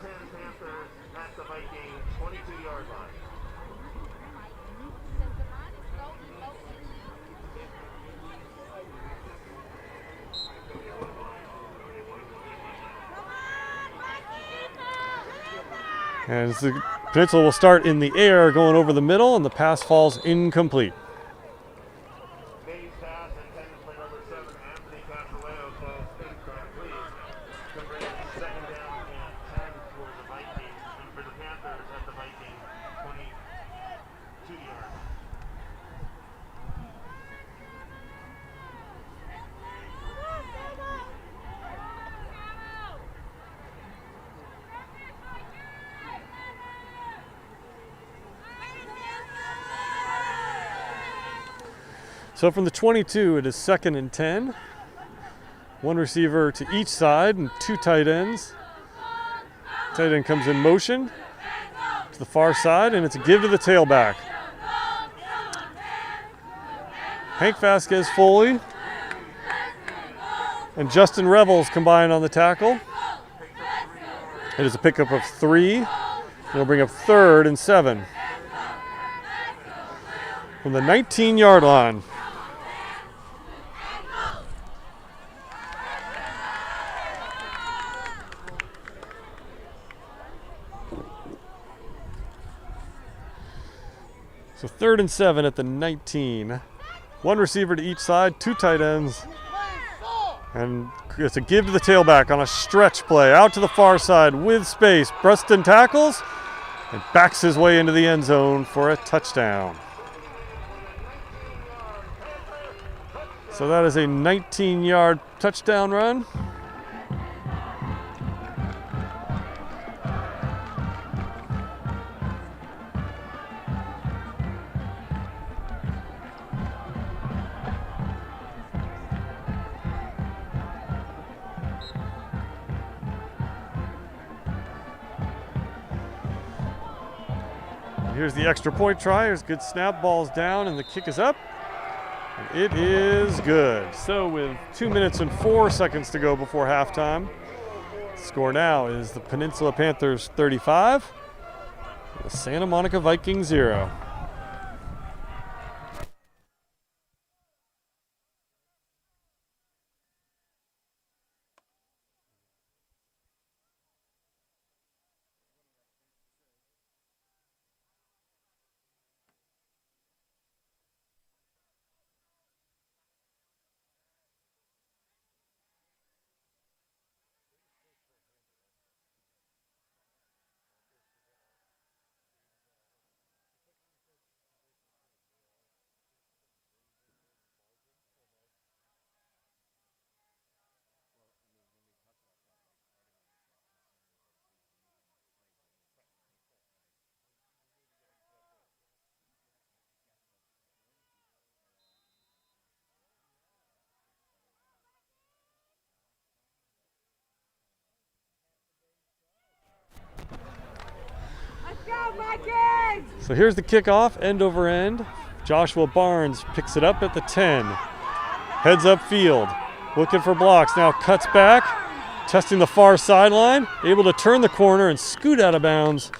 And the Peninsula will start in the air, going over the middle, and the pass falls incomplete. So from the 22, it is 2nd and 10. One receiver to each side and two tight ends. Tight end comes in motion to the far side, and it's a give to the tailback. Hank Vasquez Foley and Justin Revels combine on the tackle. It is a pickup of 3. It'll bring up 3rd and 7. From the 19-yard line. So 3rd and 7 at the 19. One receiver to each side, two tight ends. And it's a give to the tailback on a stretch play. Out to the far side with space. Preston tackles and backs his way into the end zone for a touchdown. So that is a 19-yard touchdown run. Here's the extra point try. There's good snap, balls down, and the kick is up. And it is good. So with 2 minutes and 4 seconds to go before halftime, the score now is the Peninsula Panthers 35, the Santa Monica Vikings 0. So here's the kickoff, end over end. Joshua Barnes picks it up at the 10. Heads up field, looking for blocks. Now cuts back, testing the far sideline, able to turn the corner and scoot out of bounds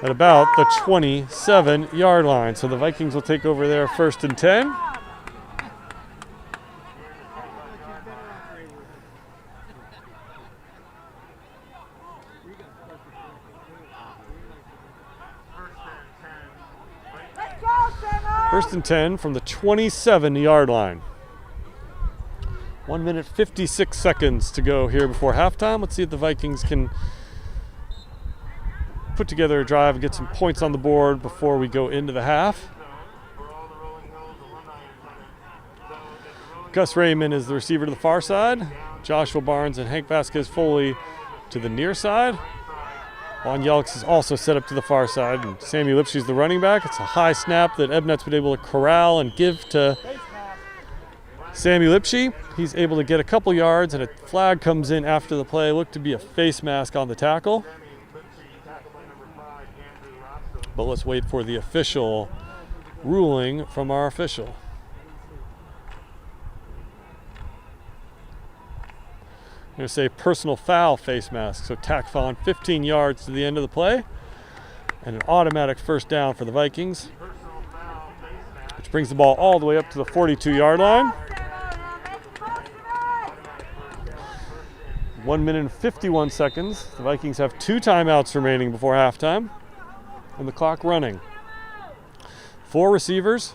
at about the 27-yard line. So the Vikings will take over there 1st and 10. First and 10 from the 27-yard line. 1 minute 56 seconds to go here before halftime. Let's see if the Vikings can put together a drive and get some points on the board before we go into the half. Gus Raymond is the receiver to the far side. Joshua Barnes and Hank Vasquez Foley to the near side. Von Yelks is also set up to the far side, and Sammy Lipsky is the running back. It's a high snap that Ebnett's been able to corral and give to Sammy Lipsky. He's able to get a couple yards, and a flag comes in after the play. Looked to be a face mask on the tackle. But let's wait for the official ruling from our official. I'm going to say personal foul face mask. So tack on 15 yards to the end of the play. And an automatic first down for the Vikings, which brings the ball all the way up to the 42-yard line. 1 minute and 51 seconds. The Vikings have 2 timeouts remaining before halftime, and the clock running. 4 receivers,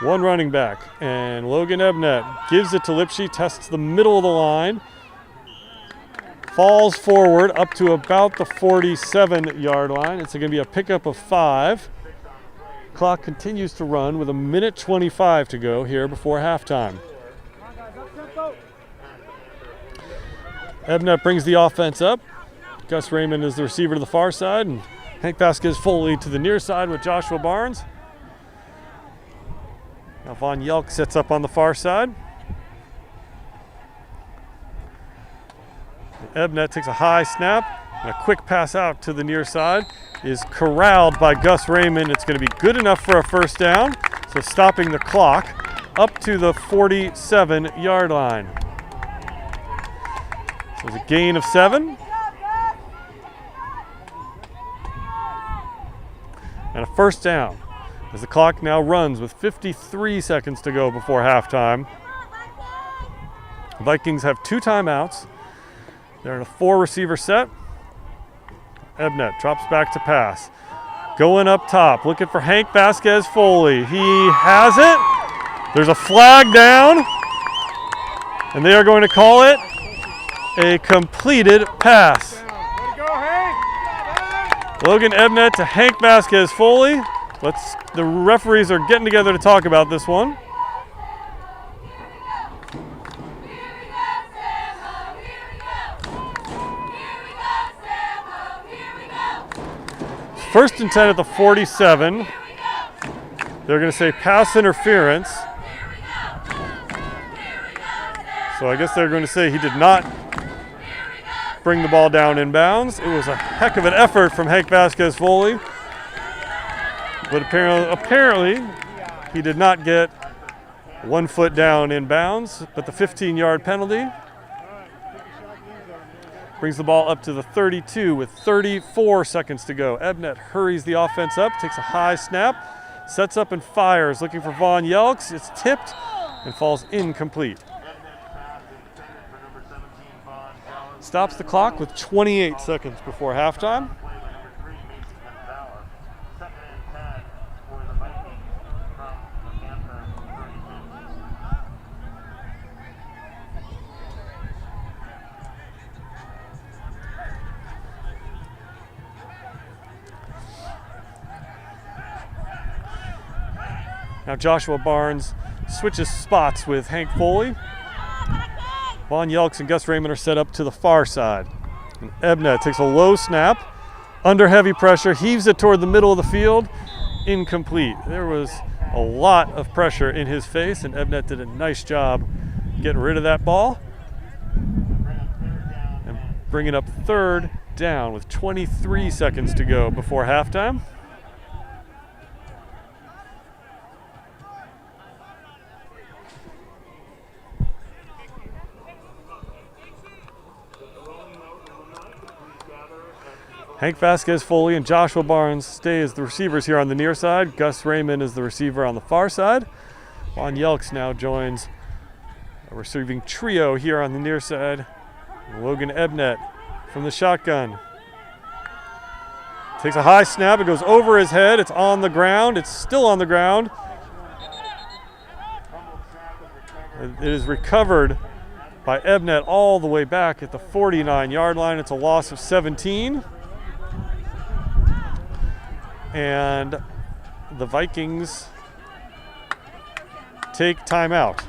1 running back, and Logan Ebnett gives it to Lipsche, tests the middle of the line, falls forward up to about the 47-yard line. It's going to be a pickup of 5. Clock continues to run with 1 minute 25 to go here before halftime. Ebnett brings the offense up. Gus Raymond is the receiver to the far side, and Hank Vasquez-Foley to the near side with Joshua Barnes. Now Von Yelk sets up on the far side. Ebnett takes a high snap, and a quick pass out to the near side is corralled by Gus Raymond. It's going to be good enough for a first down, so stopping the clock up to the 47-yard line. So it's a gain of 7. And a first down as the clock now runs with 53 seconds to go before halftime. The Vikings have 2 timeouts. They're in a 4-receiver set. Ebnett drops back to pass. Going up top, looking for Hank Vasquez-Foley. He has it. There's a flag down, and they are going to call it a completed pass. Logan Ebnett to Hank Vasquez-Foley. The referees are getting together to talk about this one. First and 10 at the 47. They're going to say pass interference. So I guess they're going to say he did not bring the ball down in bounds. It was a heck of an effort from Hank Vasquez-Foley. But apparently he did not get 1 foot down in bounds, but the 15-yard penalty brings the ball up to the 32 with 34 seconds to go. Ebnett hurries the offense up, takes a high snap, sets up and fires, looking for Von Yelks. It's tipped and falls incomplete. Stops the clock with 28 seconds before halftime. Now Joshua Barnes switches spots with Hank Foley. Von Yelks and Gus Raymond are set up to the far side. And Ebnett takes a low snap, under heavy pressure, heaves it toward the middle of the field, incomplete. There was a lot of pressure in his face, and Ebnett did a nice job getting rid of that ball and bringing up 3rd down with 23 seconds to go before halftime. Hank Vasquez-Foley and Joshua Barnes stay as the receivers here on the near side. Gus Raymond is the receiver on the far side. Von Yelks now joins a receiving trio here on the near side. Logan Ebnett from the shotgun. Takes a high snap, it goes over his head, it's on the ground, it's still on the ground. It is recovered by Ebnett all the way back at the 49-yard line. It's a loss of 17. And the Vikings take timeout.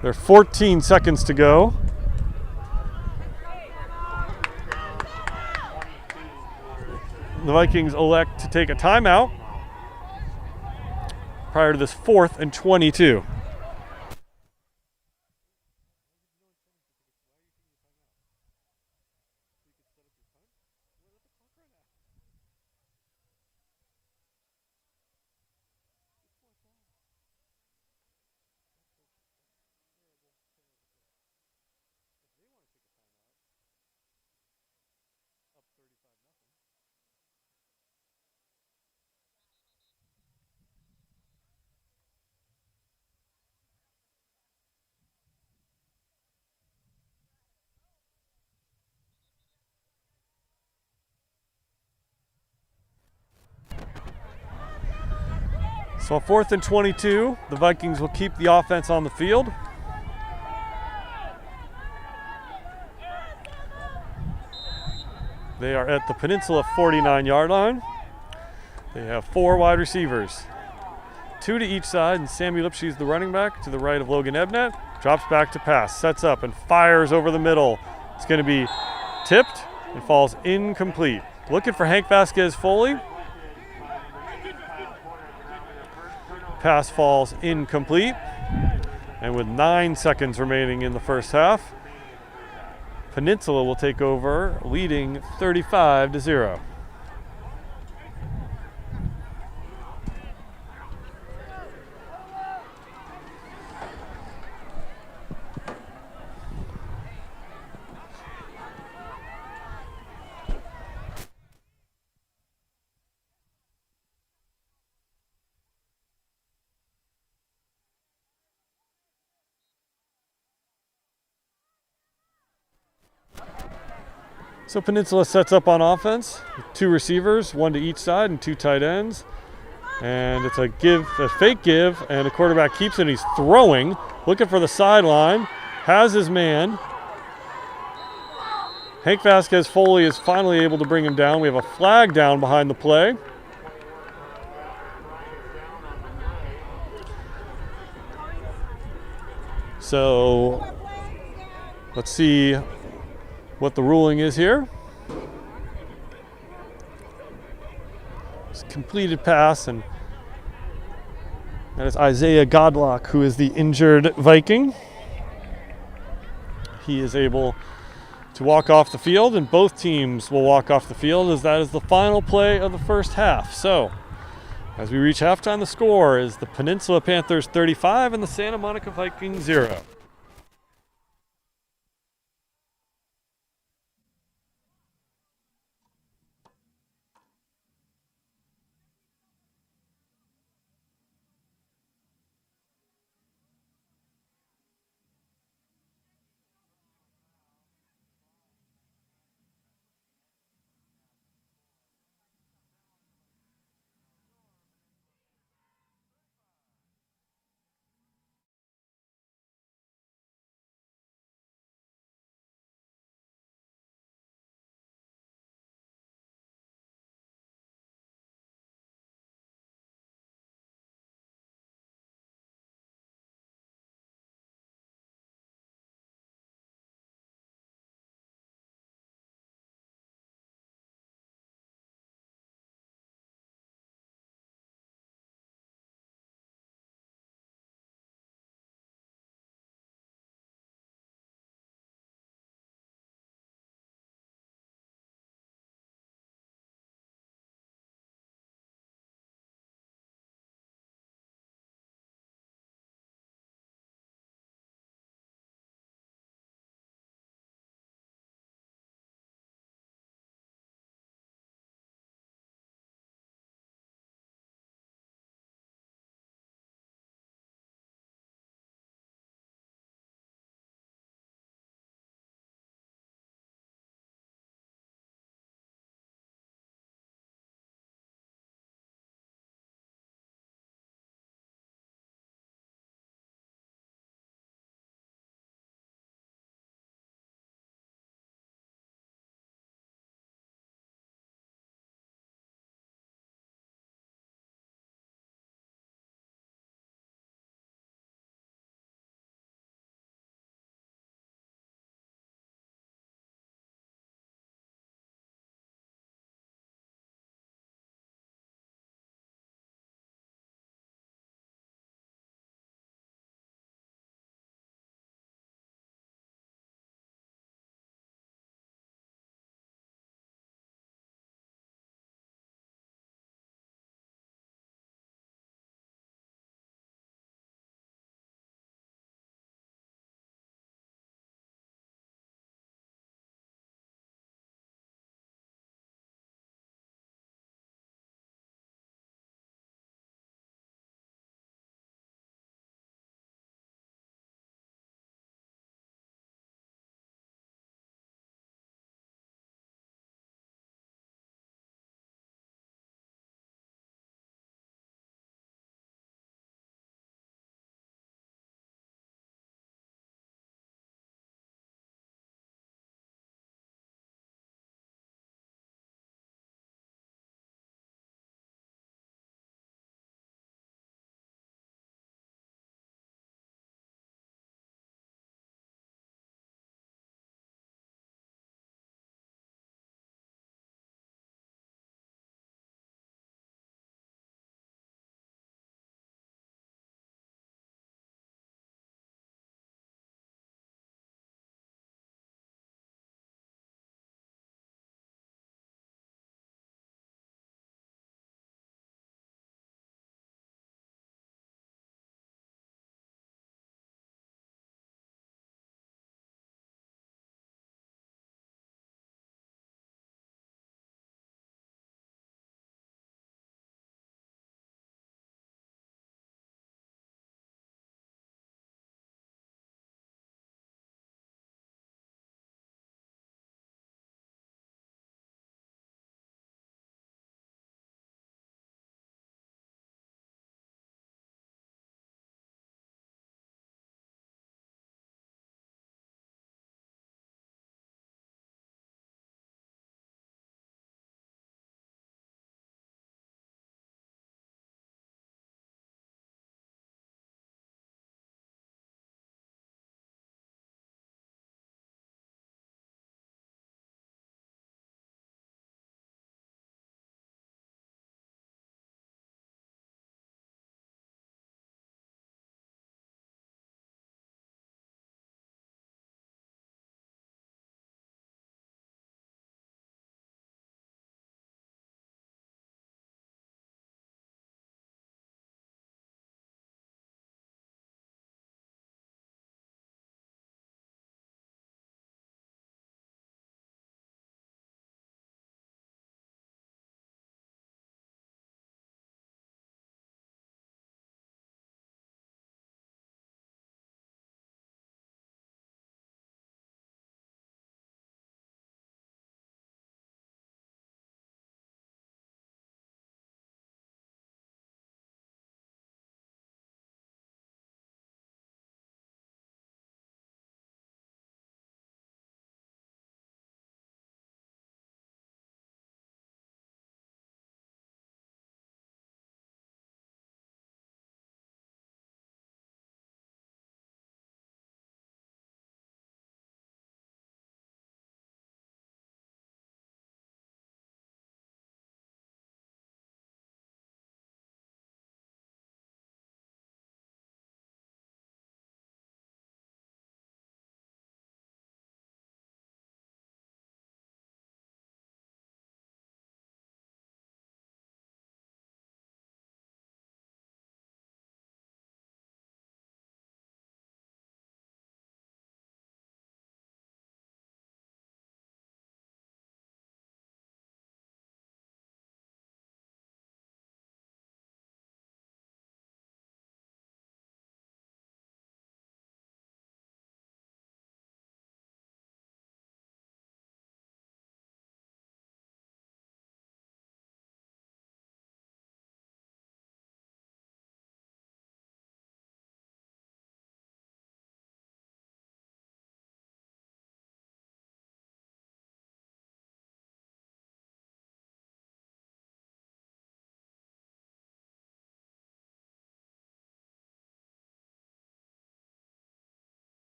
There are 14 seconds to go. The Vikings elect to take a timeout prior to this 4th and 22. So on 4th and 22, the Vikings will keep the offense on the field. They are at the Peninsula 49-yard line. They have 4 wide receivers, 2 to each side, and Sammy Lipshe is the running back to the right of Logan Ebnett. Drops back to pass, sets up, and fires over the middle. It's going to be tipped and falls incomplete. Looking for Hank Vasquez-Foley. Pass falls incomplete. And with 9 seconds remaining in the first half, Peninsula will take over, leading 35-0. So Peninsula sets up on offense with 2 receivers, 1 to each side, and 2 tight ends. And it's a fake give, and the quarterback keeps it. He's throwing, looking for the sideline, has his man. Hank Vasquez-Foley is finally able to bring him down. We have a flag down behind the play. So let's see what the ruling is here. It's a completed pass, and that is Isaiah Godlock, who is the injured Viking. He is able to walk off the field, and both teams will walk off the field, as that is the final play of the first half. So as we reach halftime, the score is the Peninsula Panthers 35 and the Santa Monica Vikings 0.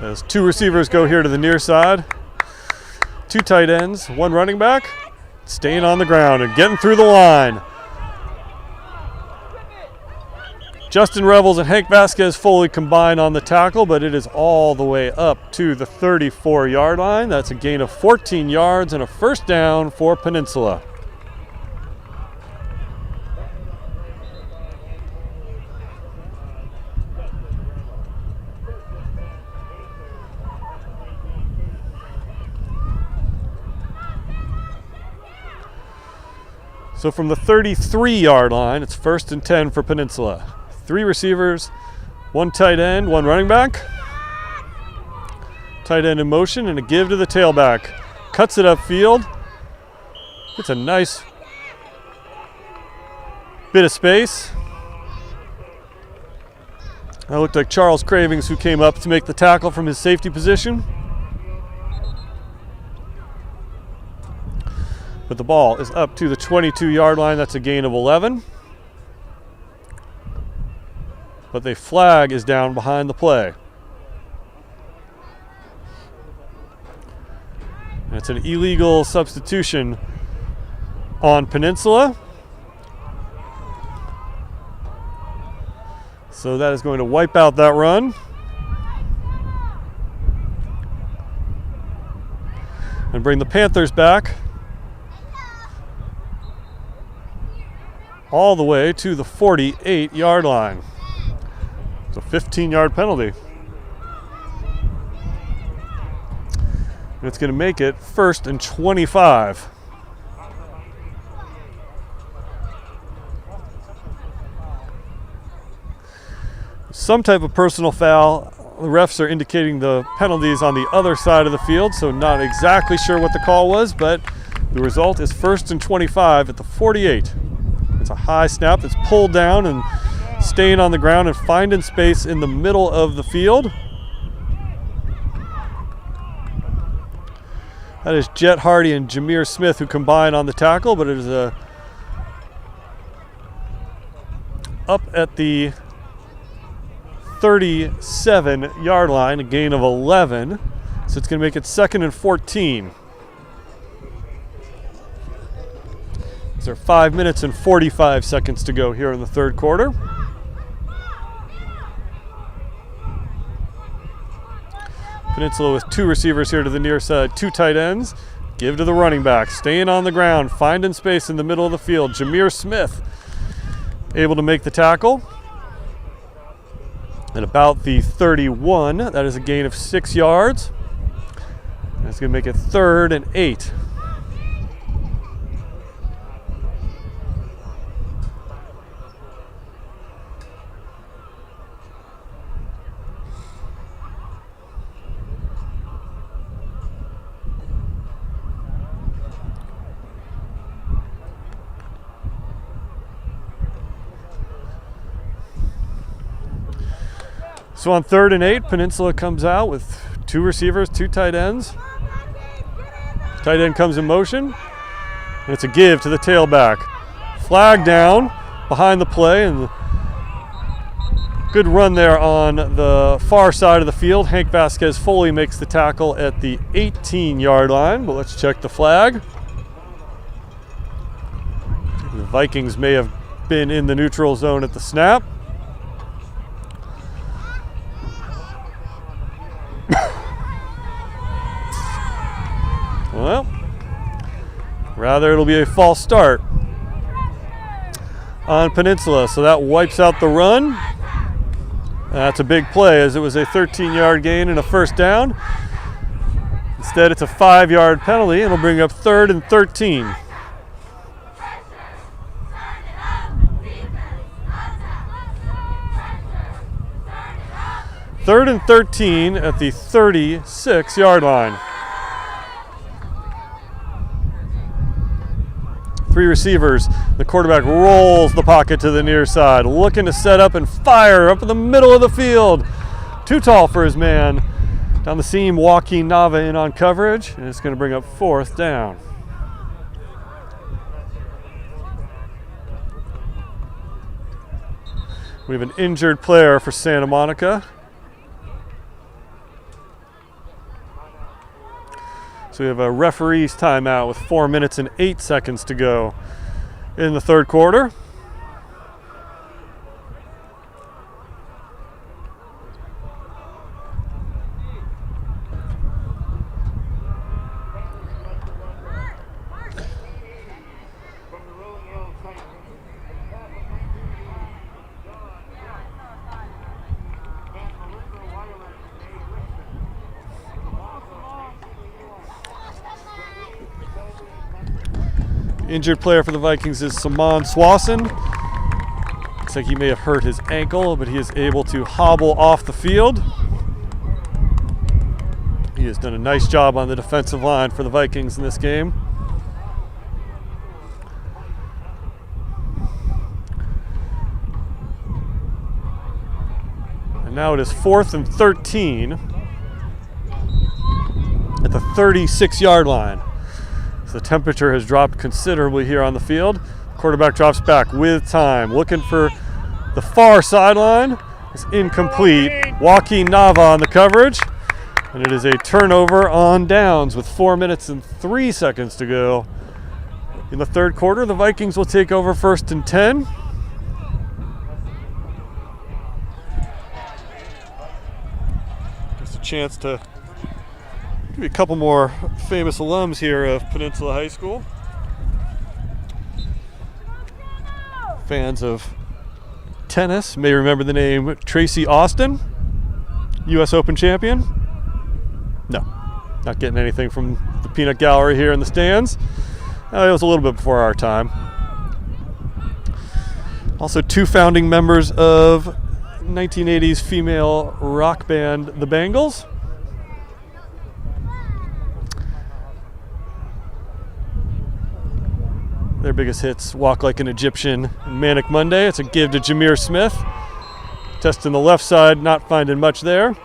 As two receivers go here to the near side. Two tight ends, one running back, staying on the ground and getting through the line. Justin Revels and Hank Vasquez fully combined on the tackle, but it is all the way up to the 34-yard line. That's a gain of 14 yards and a first down for Peninsula. So from the 33-yard line, it's 1st and 10 for Peninsula. Three receivers, one tight end, one running back. Tight end in motion and a give to the tailback. Cuts it upfield. It's a nice bit of space. That looked like Charles Cravings, who came up to make the tackle from his safety position. But the ball is up to the 22-yard line. That's a gain of 11. But the flag is down behind the play. And it's an illegal substitution on Peninsula. So that is going to wipe out that run. And bring the Panthers back all the way to the 48-yard line. It's a 15-yard penalty. And it's going to make it 1st and 25. Some type of personal foul. The refs are indicating the penalties on the other side of the field, so not exactly sure what the call was, but the result is 1st and 25 at the 48. It's a high snap that's pulled down and staying on the ground and finding space in the middle of the field. That is Jet Hardy and Jameer Smith who combine on the tackle, but it is up at the 37-yard line, a gain of 11. So it's going to make it 2nd and 14. There are 5 minutes and 45 seconds to go here in the third quarter. Peninsula with two receivers here to the near side, two tight ends. Give to the running back, staying on the ground, finding space in the middle of the field. Jameer Smith able to make the tackle. At about the 31, that is a gain of 6 yards. That's going to make it 3rd and 8. So on 3rd and 8, Peninsula comes out with two receivers, two tight ends. Tight end comes in motion, and it's a give to the tailback. Flag down behind the play, and good run there on the far side of the field. Hank Vasquez fully makes the tackle at the 18-yard line, but let's check the flag. The Vikings may have been in the neutral zone at the snap. Well, rather it'll be a false start on Peninsula, so that wipes out the run. That's a big play, as it was a 13-yard gain and a first down. Instead, it's a 5-yard penalty, and it'll bring up 3rd and 13. Third and 13 at the 36-yard line. Three receivers. The quarterback rolls the pocket to the near side, looking to set up and fire up in the middle of the field. Too tall for his man. Down the seam, Joaquin Nava in on coverage, and it's going to bring up 4th down. We have an injured player for Santa Monica. So we have a referee's timeout with 4 minutes and 8 seconds to go in the third quarter. Injured player for the Vikings is Saman Swanson. Looks like he may have hurt his ankle, but he is able to hobble off the field. He has done a nice job on the defensive line for the Vikings in this game. And now it is 4th and 13 at the 36-yard line. The temperature has dropped considerably here on the field. Quarterback drops back with time, looking for the far sideline. It's incomplete. Joaquin Nava on the coverage. And it is a turnover on downs with 4 minutes and 3 seconds to go. In the third quarter, the Vikings will take over 1st and 10. Just a chance to give you a couple more famous alums here of Peninsula High School. Fans of tennis may remember the name Tracy Austin, U.S. Open champion. No, not getting anything from the peanut gallery here in the stands. It was a little bit before our time. Also 2 founding members of 1980s female rock band The Bangles. Their biggest hits, Walk Like an Egyptian and Manic Monday. It's a give to Jameer Smith. Testing the left side, not finding much there.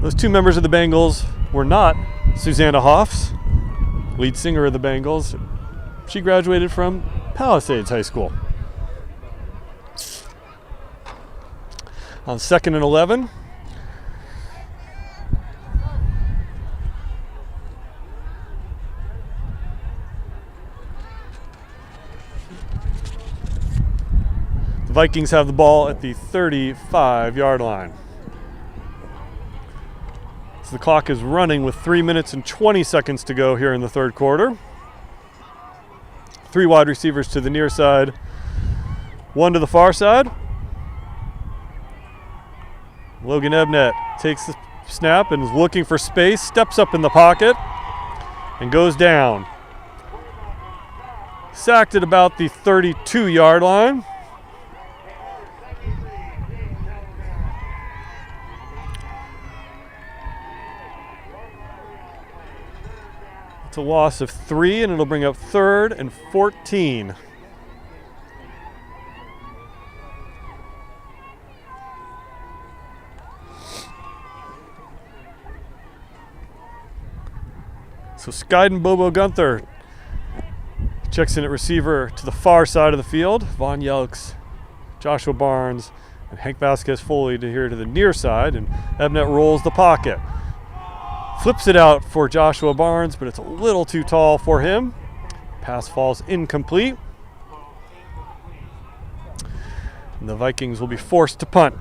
Those 2 members of the Bangles were not Susanna Hoffs, lead singer of the Bangles. She graduated from Palisades High School. On 2nd and 11. The Vikings have the ball at the 35-yard line. So the clock is running with 3 minutes and 20 seconds to go here in the third quarter. 3 wide receivers to the near side, 1 to the far side. Logan Ebnett takes the snap and is looking for space, steps up in the pocket, and goes down. Sacked at about the 32-yard line. It's a loss of 3, and it'll bring up 3rd and 14. So Skyden Bobo Gunther checks in at receiver to the far side of the field. Von Yelks, Joshua Barnes, and Hank Vasquez Foley to here to the near side, and Ebnett rolls the pocket. Flips it out for Joshua Barnes, but it's a little too tall for him. Pass falls incomplete. And the Vikings will be forced to punt.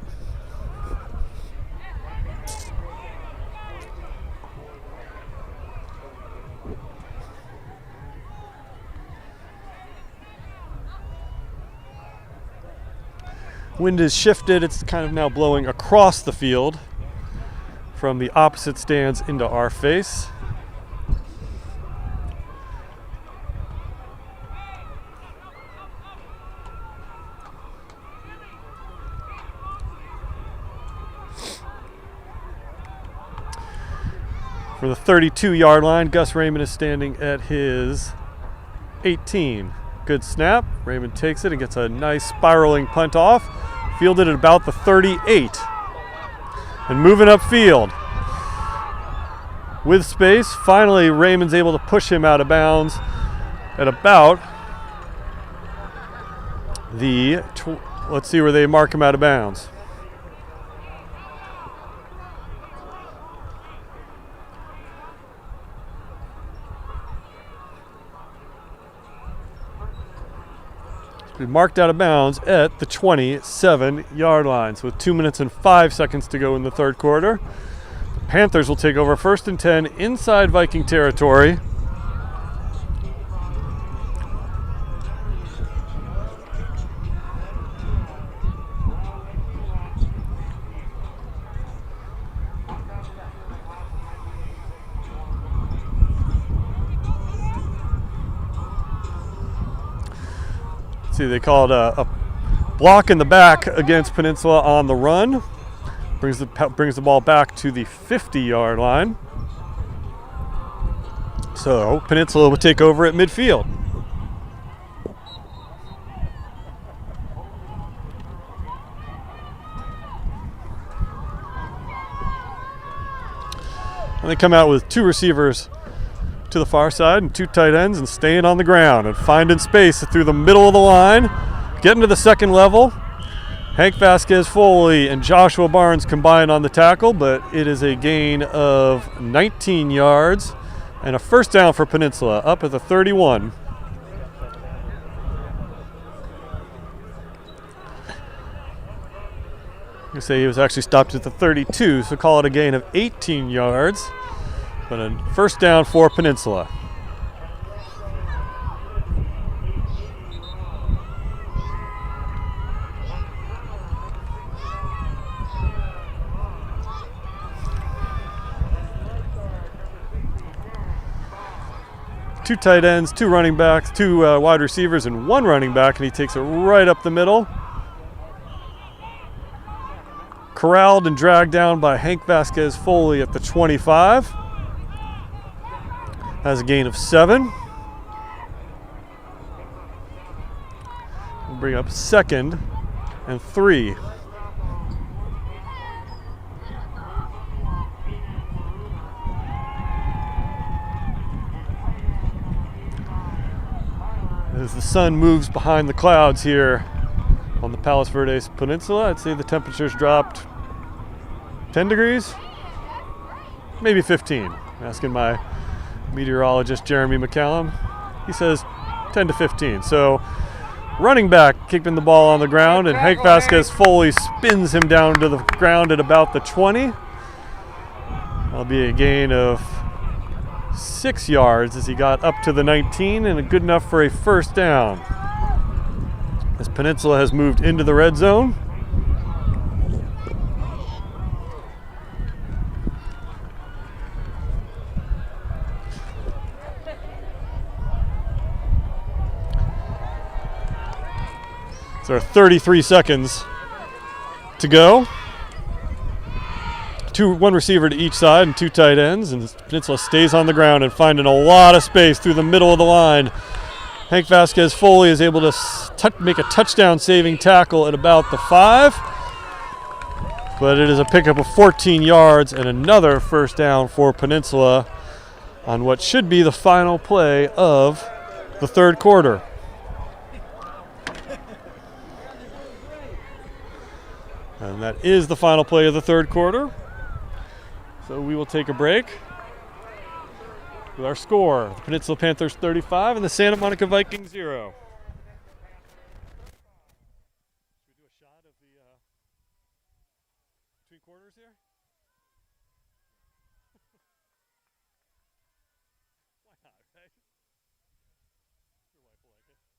Wind is shifted. It's kind of now blowing across the field from the opposite stands into our face. For the 32-yard line, Gus Raymond is standing at his 18. Good snap. Raymond takes it and gets a nice spiraling punt off. Fielded at about the 38. And moving upfield with space. Finally, Raymond's able to push him out of bounds at about the, let's see where they mark him out of bounds. marked out of bounds at the 27-yard line. So with 2 minutes and 5 seconds to go in the third quarter, the Panthers will take over 1st and 10 inside Viking territory. See, they call it a block in the back against Peninsula on the run. Brings the ball back to the 50-yard line. So Peninsula will take over at midfield. And they come out with 2 receivers to the far side and 2 tight ends and staying on the ground and finding space through the middle of the line, getting to the second level. Hank Vasquez-Foley and Joshua Barnes combine on the tackle, but it is a gain of 19 yards and a first down for Peninsula up at the 31. You say he was actually stopped at the 32, so call it a gain of 18 yards. But a first down for Peninsula. Two tight ends, 2 running backs, 2 wide receivers, and 1 running back, and he takes it right up the middle. Corralled and dragged down by Hank Vasquez-Foley at the 25. Has a gain of 7. We'll bring up 2nd and 3. As the sun moves behind the clouds here on the Palos Verdes Peninsula, I'd say the temperature's dropped 10 degrees, maybe 15. Asking my meteorologist Jeremy McCallum, he says 10 to 15. So running back keeping the ball on the ground, and Hank Vasquez-Foley spins him down to the ground at about the 20. That'll be a gain of 6 yards as he got up to the 19, and good enough for a first down. As Peninsula has moved into the red zone. There are 33 seconds to go. 1 receiver to each side and 2 tight ends, and Peninsula stays on the ground and finding a lot of space through the middle of the line. Hank Vasquez-Foley is able to make a touchdown-saving tackle at about the 5, but it is a pickup of 14 yards and another first down for Peninsula on what should be the final play of the third quarter. And that is the final play of the third quarter. So we will take a break with our score. The Peninsula Panthers 35 and the Santa Monica Vikings 0. Should we do a shot of the between quarters here? Why not, right? Your wife will like it.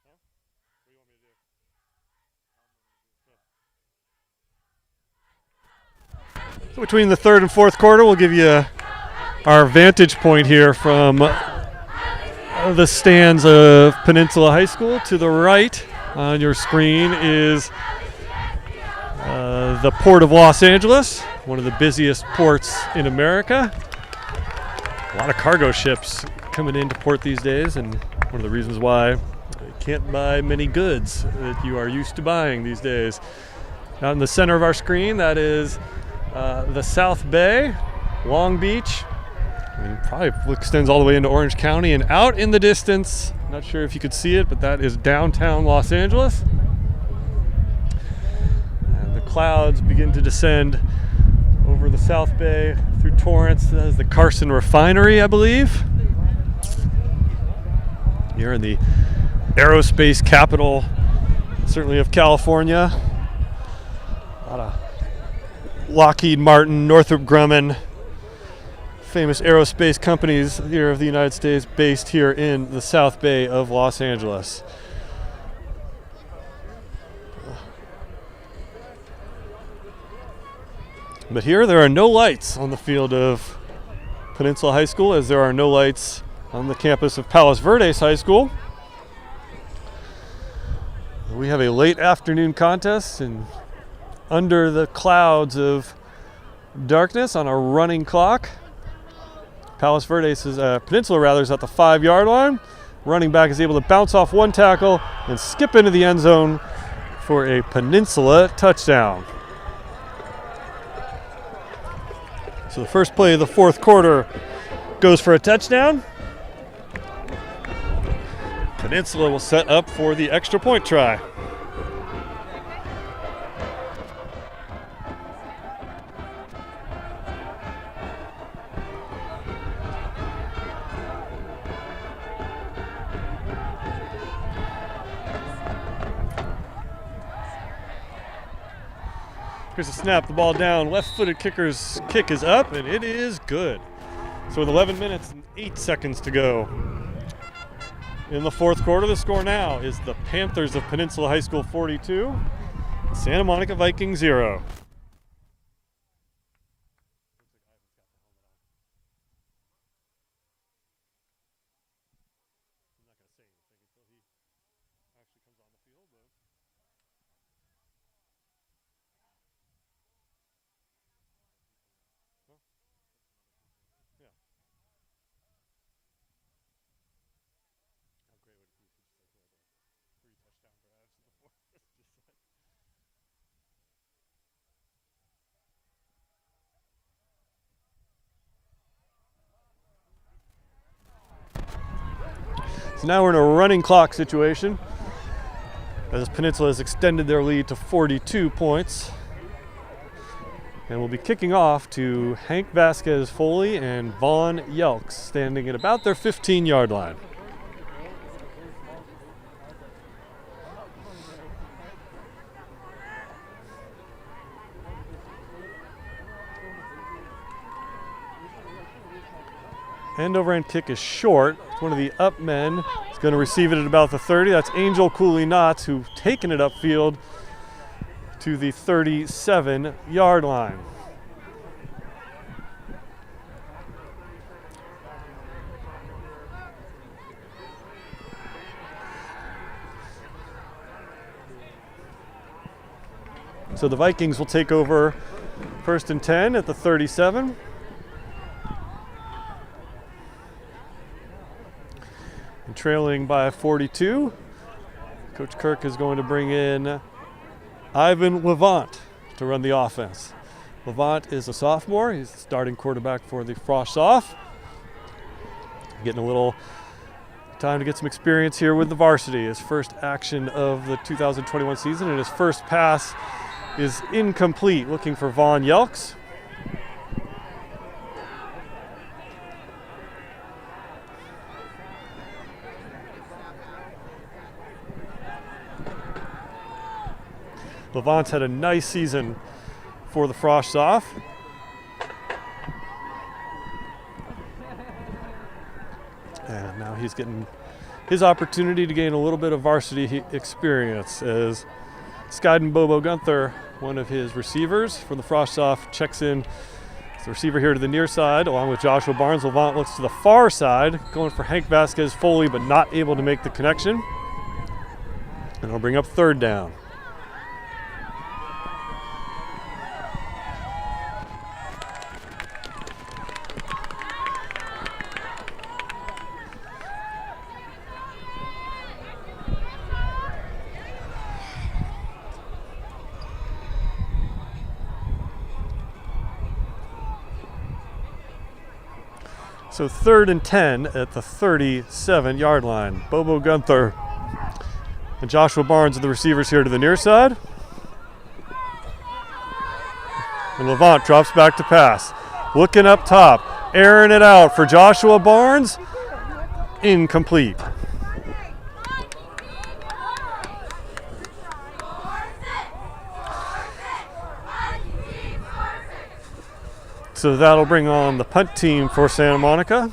Huh? What do you want me to do? So between the third and fourth quarter, we'll give you our vantage point here from the stands of Peninsula High School. To the right on your screen is the Port of Los Angeles, one of the busiest ports in America. A lot of cargo ships coming into port these days, and one of the reasons why you can't buy many goods that you are used to buying these days. Out in the center of our screen, that is the South Bay, Long Beach. It probably extends all the way into Orange County, and out in the distance, not sure if you could see it, but that is downtown Los Angeles. And the clouds begin to descend over the South Bay through Torrance. That is the Carson Refinery, I believe. Here in the aerospace capital, certainly of California. A lot of Lockheed Martin, Northrop Grumman, famous aerospace companies here of the United States based here in the South Bay of Los Angeles. But here there are no lights on the field of Peninsula High School, as there are no lights on the campus of Palos Verdes High School. We have a late afternoon contest, and under the clouds of darkness on a running clock, Palos Verdes Peninsula is at the 5-yard line. Running back is able to bounce off one tackle and skip into the end zone for a Peninsula touchdown. So the first play of the fourth quarter goes for a touchdown. Peninsula will set up for the extra point try. Here's a snap, the ball down, left-footed kicker's kick is up, and it is good. So with 11 minutes and 8 seconds to go in the fourth quarter, the score now is the Panthers of Peninsula High School 42, Santa Monica Vikings 0. So now we're in a running clock situation, as Peninsula has extended their lead to 42 points. And we'll be kicking off to Hank Vasquez Foley and Vaughn Yelks, standing at about their 15-yard line. End over end kick is short. One of the up men is going to receive it at about the 30. That's Angel Cooley Knotts, who's taken it upfield to the 37-yard line. So the Vikings will take over 1st and 10 at the 37. And trailing by 42, Coach Kirk is going to bring in Ivan Levant to run the offense. Levant is a sophomore. He's the starting quarterback for the Frosh Soft. Getting a little time to get some experience here with the Varsity. His first action of the 2021 season, and his first pass is incomplete. Looking for Vaughn Yelks. Levant's had a nice season for the Frosh Soft. And now he's getting his opportunity to gain a little bit of varsity experience, as Skyden Bobo Gunther, one of his receivers from the Frosh Soft, checks in as the receiver here to the near side, along with Joshua Barnes. Levant looks to the far side, going for Hank Vasquez Foley, but not able to make the connection. And it'll bring up 3rd down. So 3rd and 10 at the 37-yard line. Bobo Gunther and Joshua Barnes are the receivers here to the near side. And Levant drops back to pass. Looking up top, airing it out for Joshua Barnes. Incomplete. So that'll bring on the punt team for Santa Monica.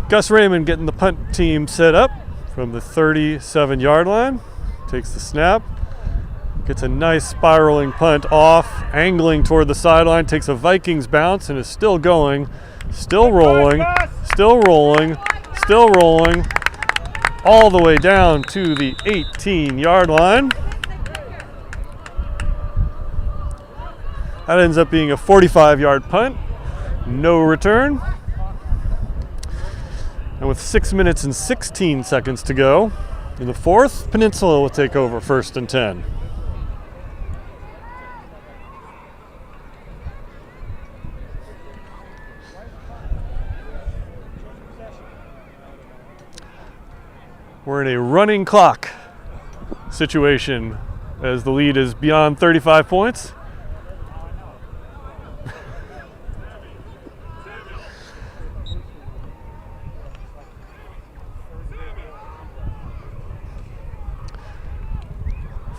Gus Raymond getting the punt team set up from the 37-yard line. Takes the snap. Gets a nice spiraling punt off, angling toward the sideline. Takes a Vikings bounce and is still going. Still rolling. Still rolling. Still rolling. All the way down to the 18-yard line. That ends up being a 45-yard punt. No return. And with 6 minutes and 16 seconds to go in the fourth, Peninsula will take over 1st and 10. We're in a running clock situation as the lead is beyond 35 points.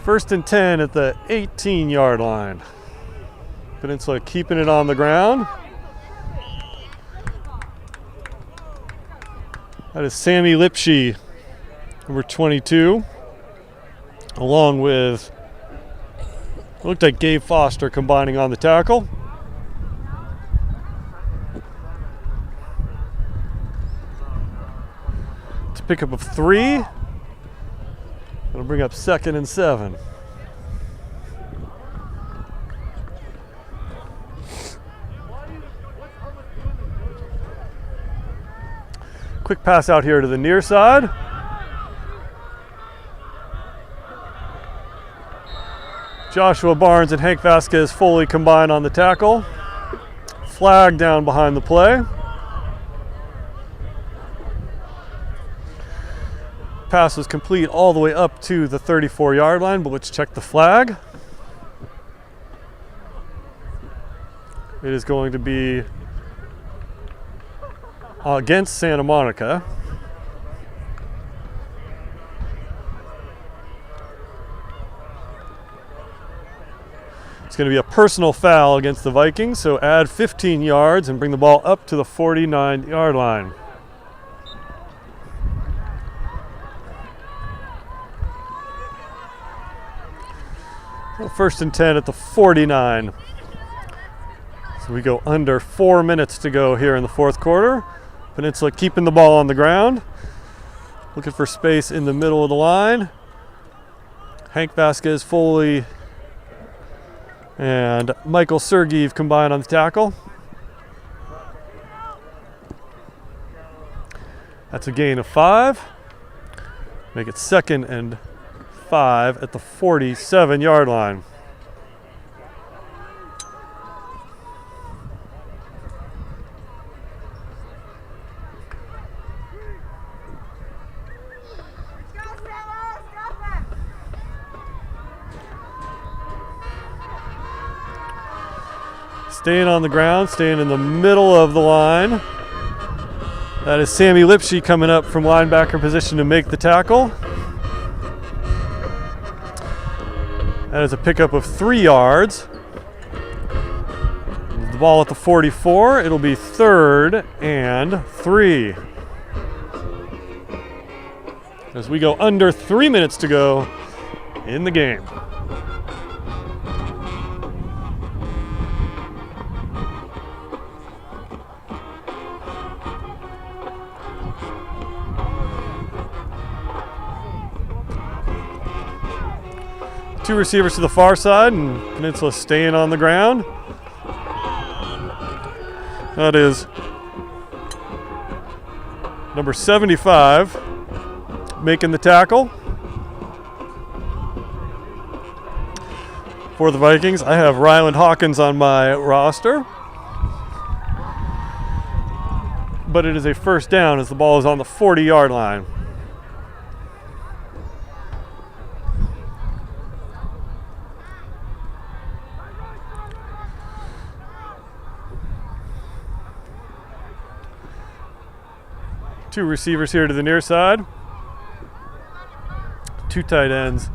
First and 10 at the 18-yard line. Peninsula keeping it on the ground. That is Sammy Lipsche, number 22, along with, it looked like Gabe Foster combining on the tackle. It's a pickup of 3. That'll bring up 2nd and 7. Quick pass out here to the near side. Joshua Barnes and Hank Vasquez fully combine on the tackle. Flag down behind the play. Pass was complete all the way up to the 34-yard line, but let's check the flag. It is going to be against Santa Monica. It's going to be a personal foul against the Vikings, so add 15 yards and bring the ball up to the 49-yard line. So 1st and 10 at the 49. So we go under 4 minutes to go here in the fourth quarter. Peninsula keeping the ball on the ground. Looking for space in the middle of the line. Hank Vasquez, Foley, and Michael Sergeev combined on the tackle. That's a gain of 5. Make it 2nd and 5 at the 47-yard line. Staying on the ground, staying in the middle of the line. That is Sammy Lipsche coming up from linebacker position to make the tackle. That is a pickup of 3 yards. The ball at the 44. It'll be 3rd and 3. As we go under 3 minutes to go in the game. Two receivers to the far side, and Peninsula staying on the ground. That is number 75 making the tackle. for the Vikings. I have Ryland Hawkins on my roster. But it is a first down as the ball is on the 40-yard line. Two receivers here to the near side. Two tight ends.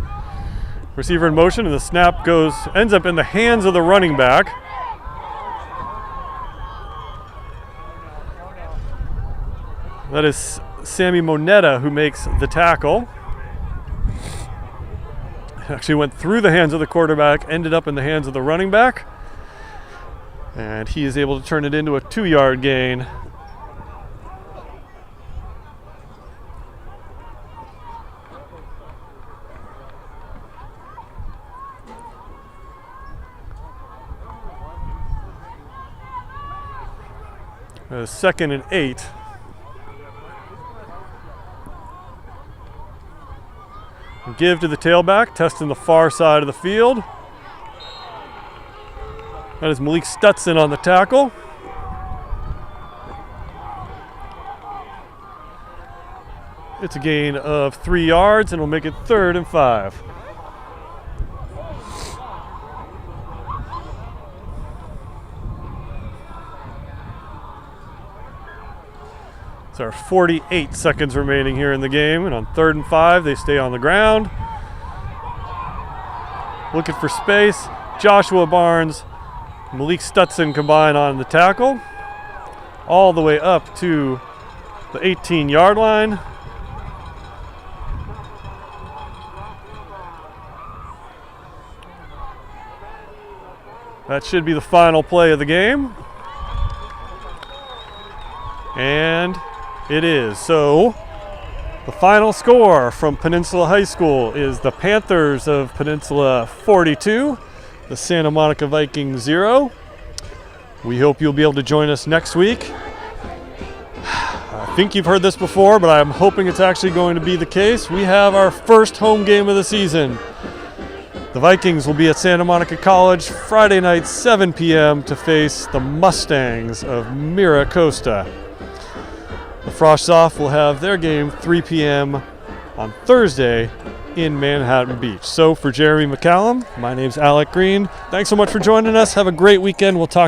Receiver in motion, and the snap ends up in the hands of the running back. That is Sammy Moneta who makes the tackle. Actually went through the hands of the quarterback, ended up in the hands of the running back. And he is able to turn it into a 2-yard gain. Second and 8. Give to the tailback, testing the far side of the field. That is Malik Stutson on the tackle. It's a gain of 3 yards, and it'll make it 3rd and 5. There are 48 seconds remaining here in the game, and on 3rd and 5, they stay on the ground. Looking for space. Joshua Barnes, Malik Stutson combine on the tackle. All the way up to the 18-yard line. That should be the final play of the game. And it is. So the final score from Peninsula High School is the Panthers of Peninsula 42, the Santa Monica Vikings 0. We hope you'll be able to join us next week. I think you've heard this before, but I'm hoping it's actually going to be the case. We have our first home game of the season. The Vikings will be at Santa Monica College Friday night, 7 p.m. to face the Mustangs of Mira Costa. The Frosh-Soft will have their game 3 p.m. on Thursday in Manhattan Beach. So for Jeremy McCallum, my name's Alec Green. Thanks so much for joining us. Have a great weekend. We'll talk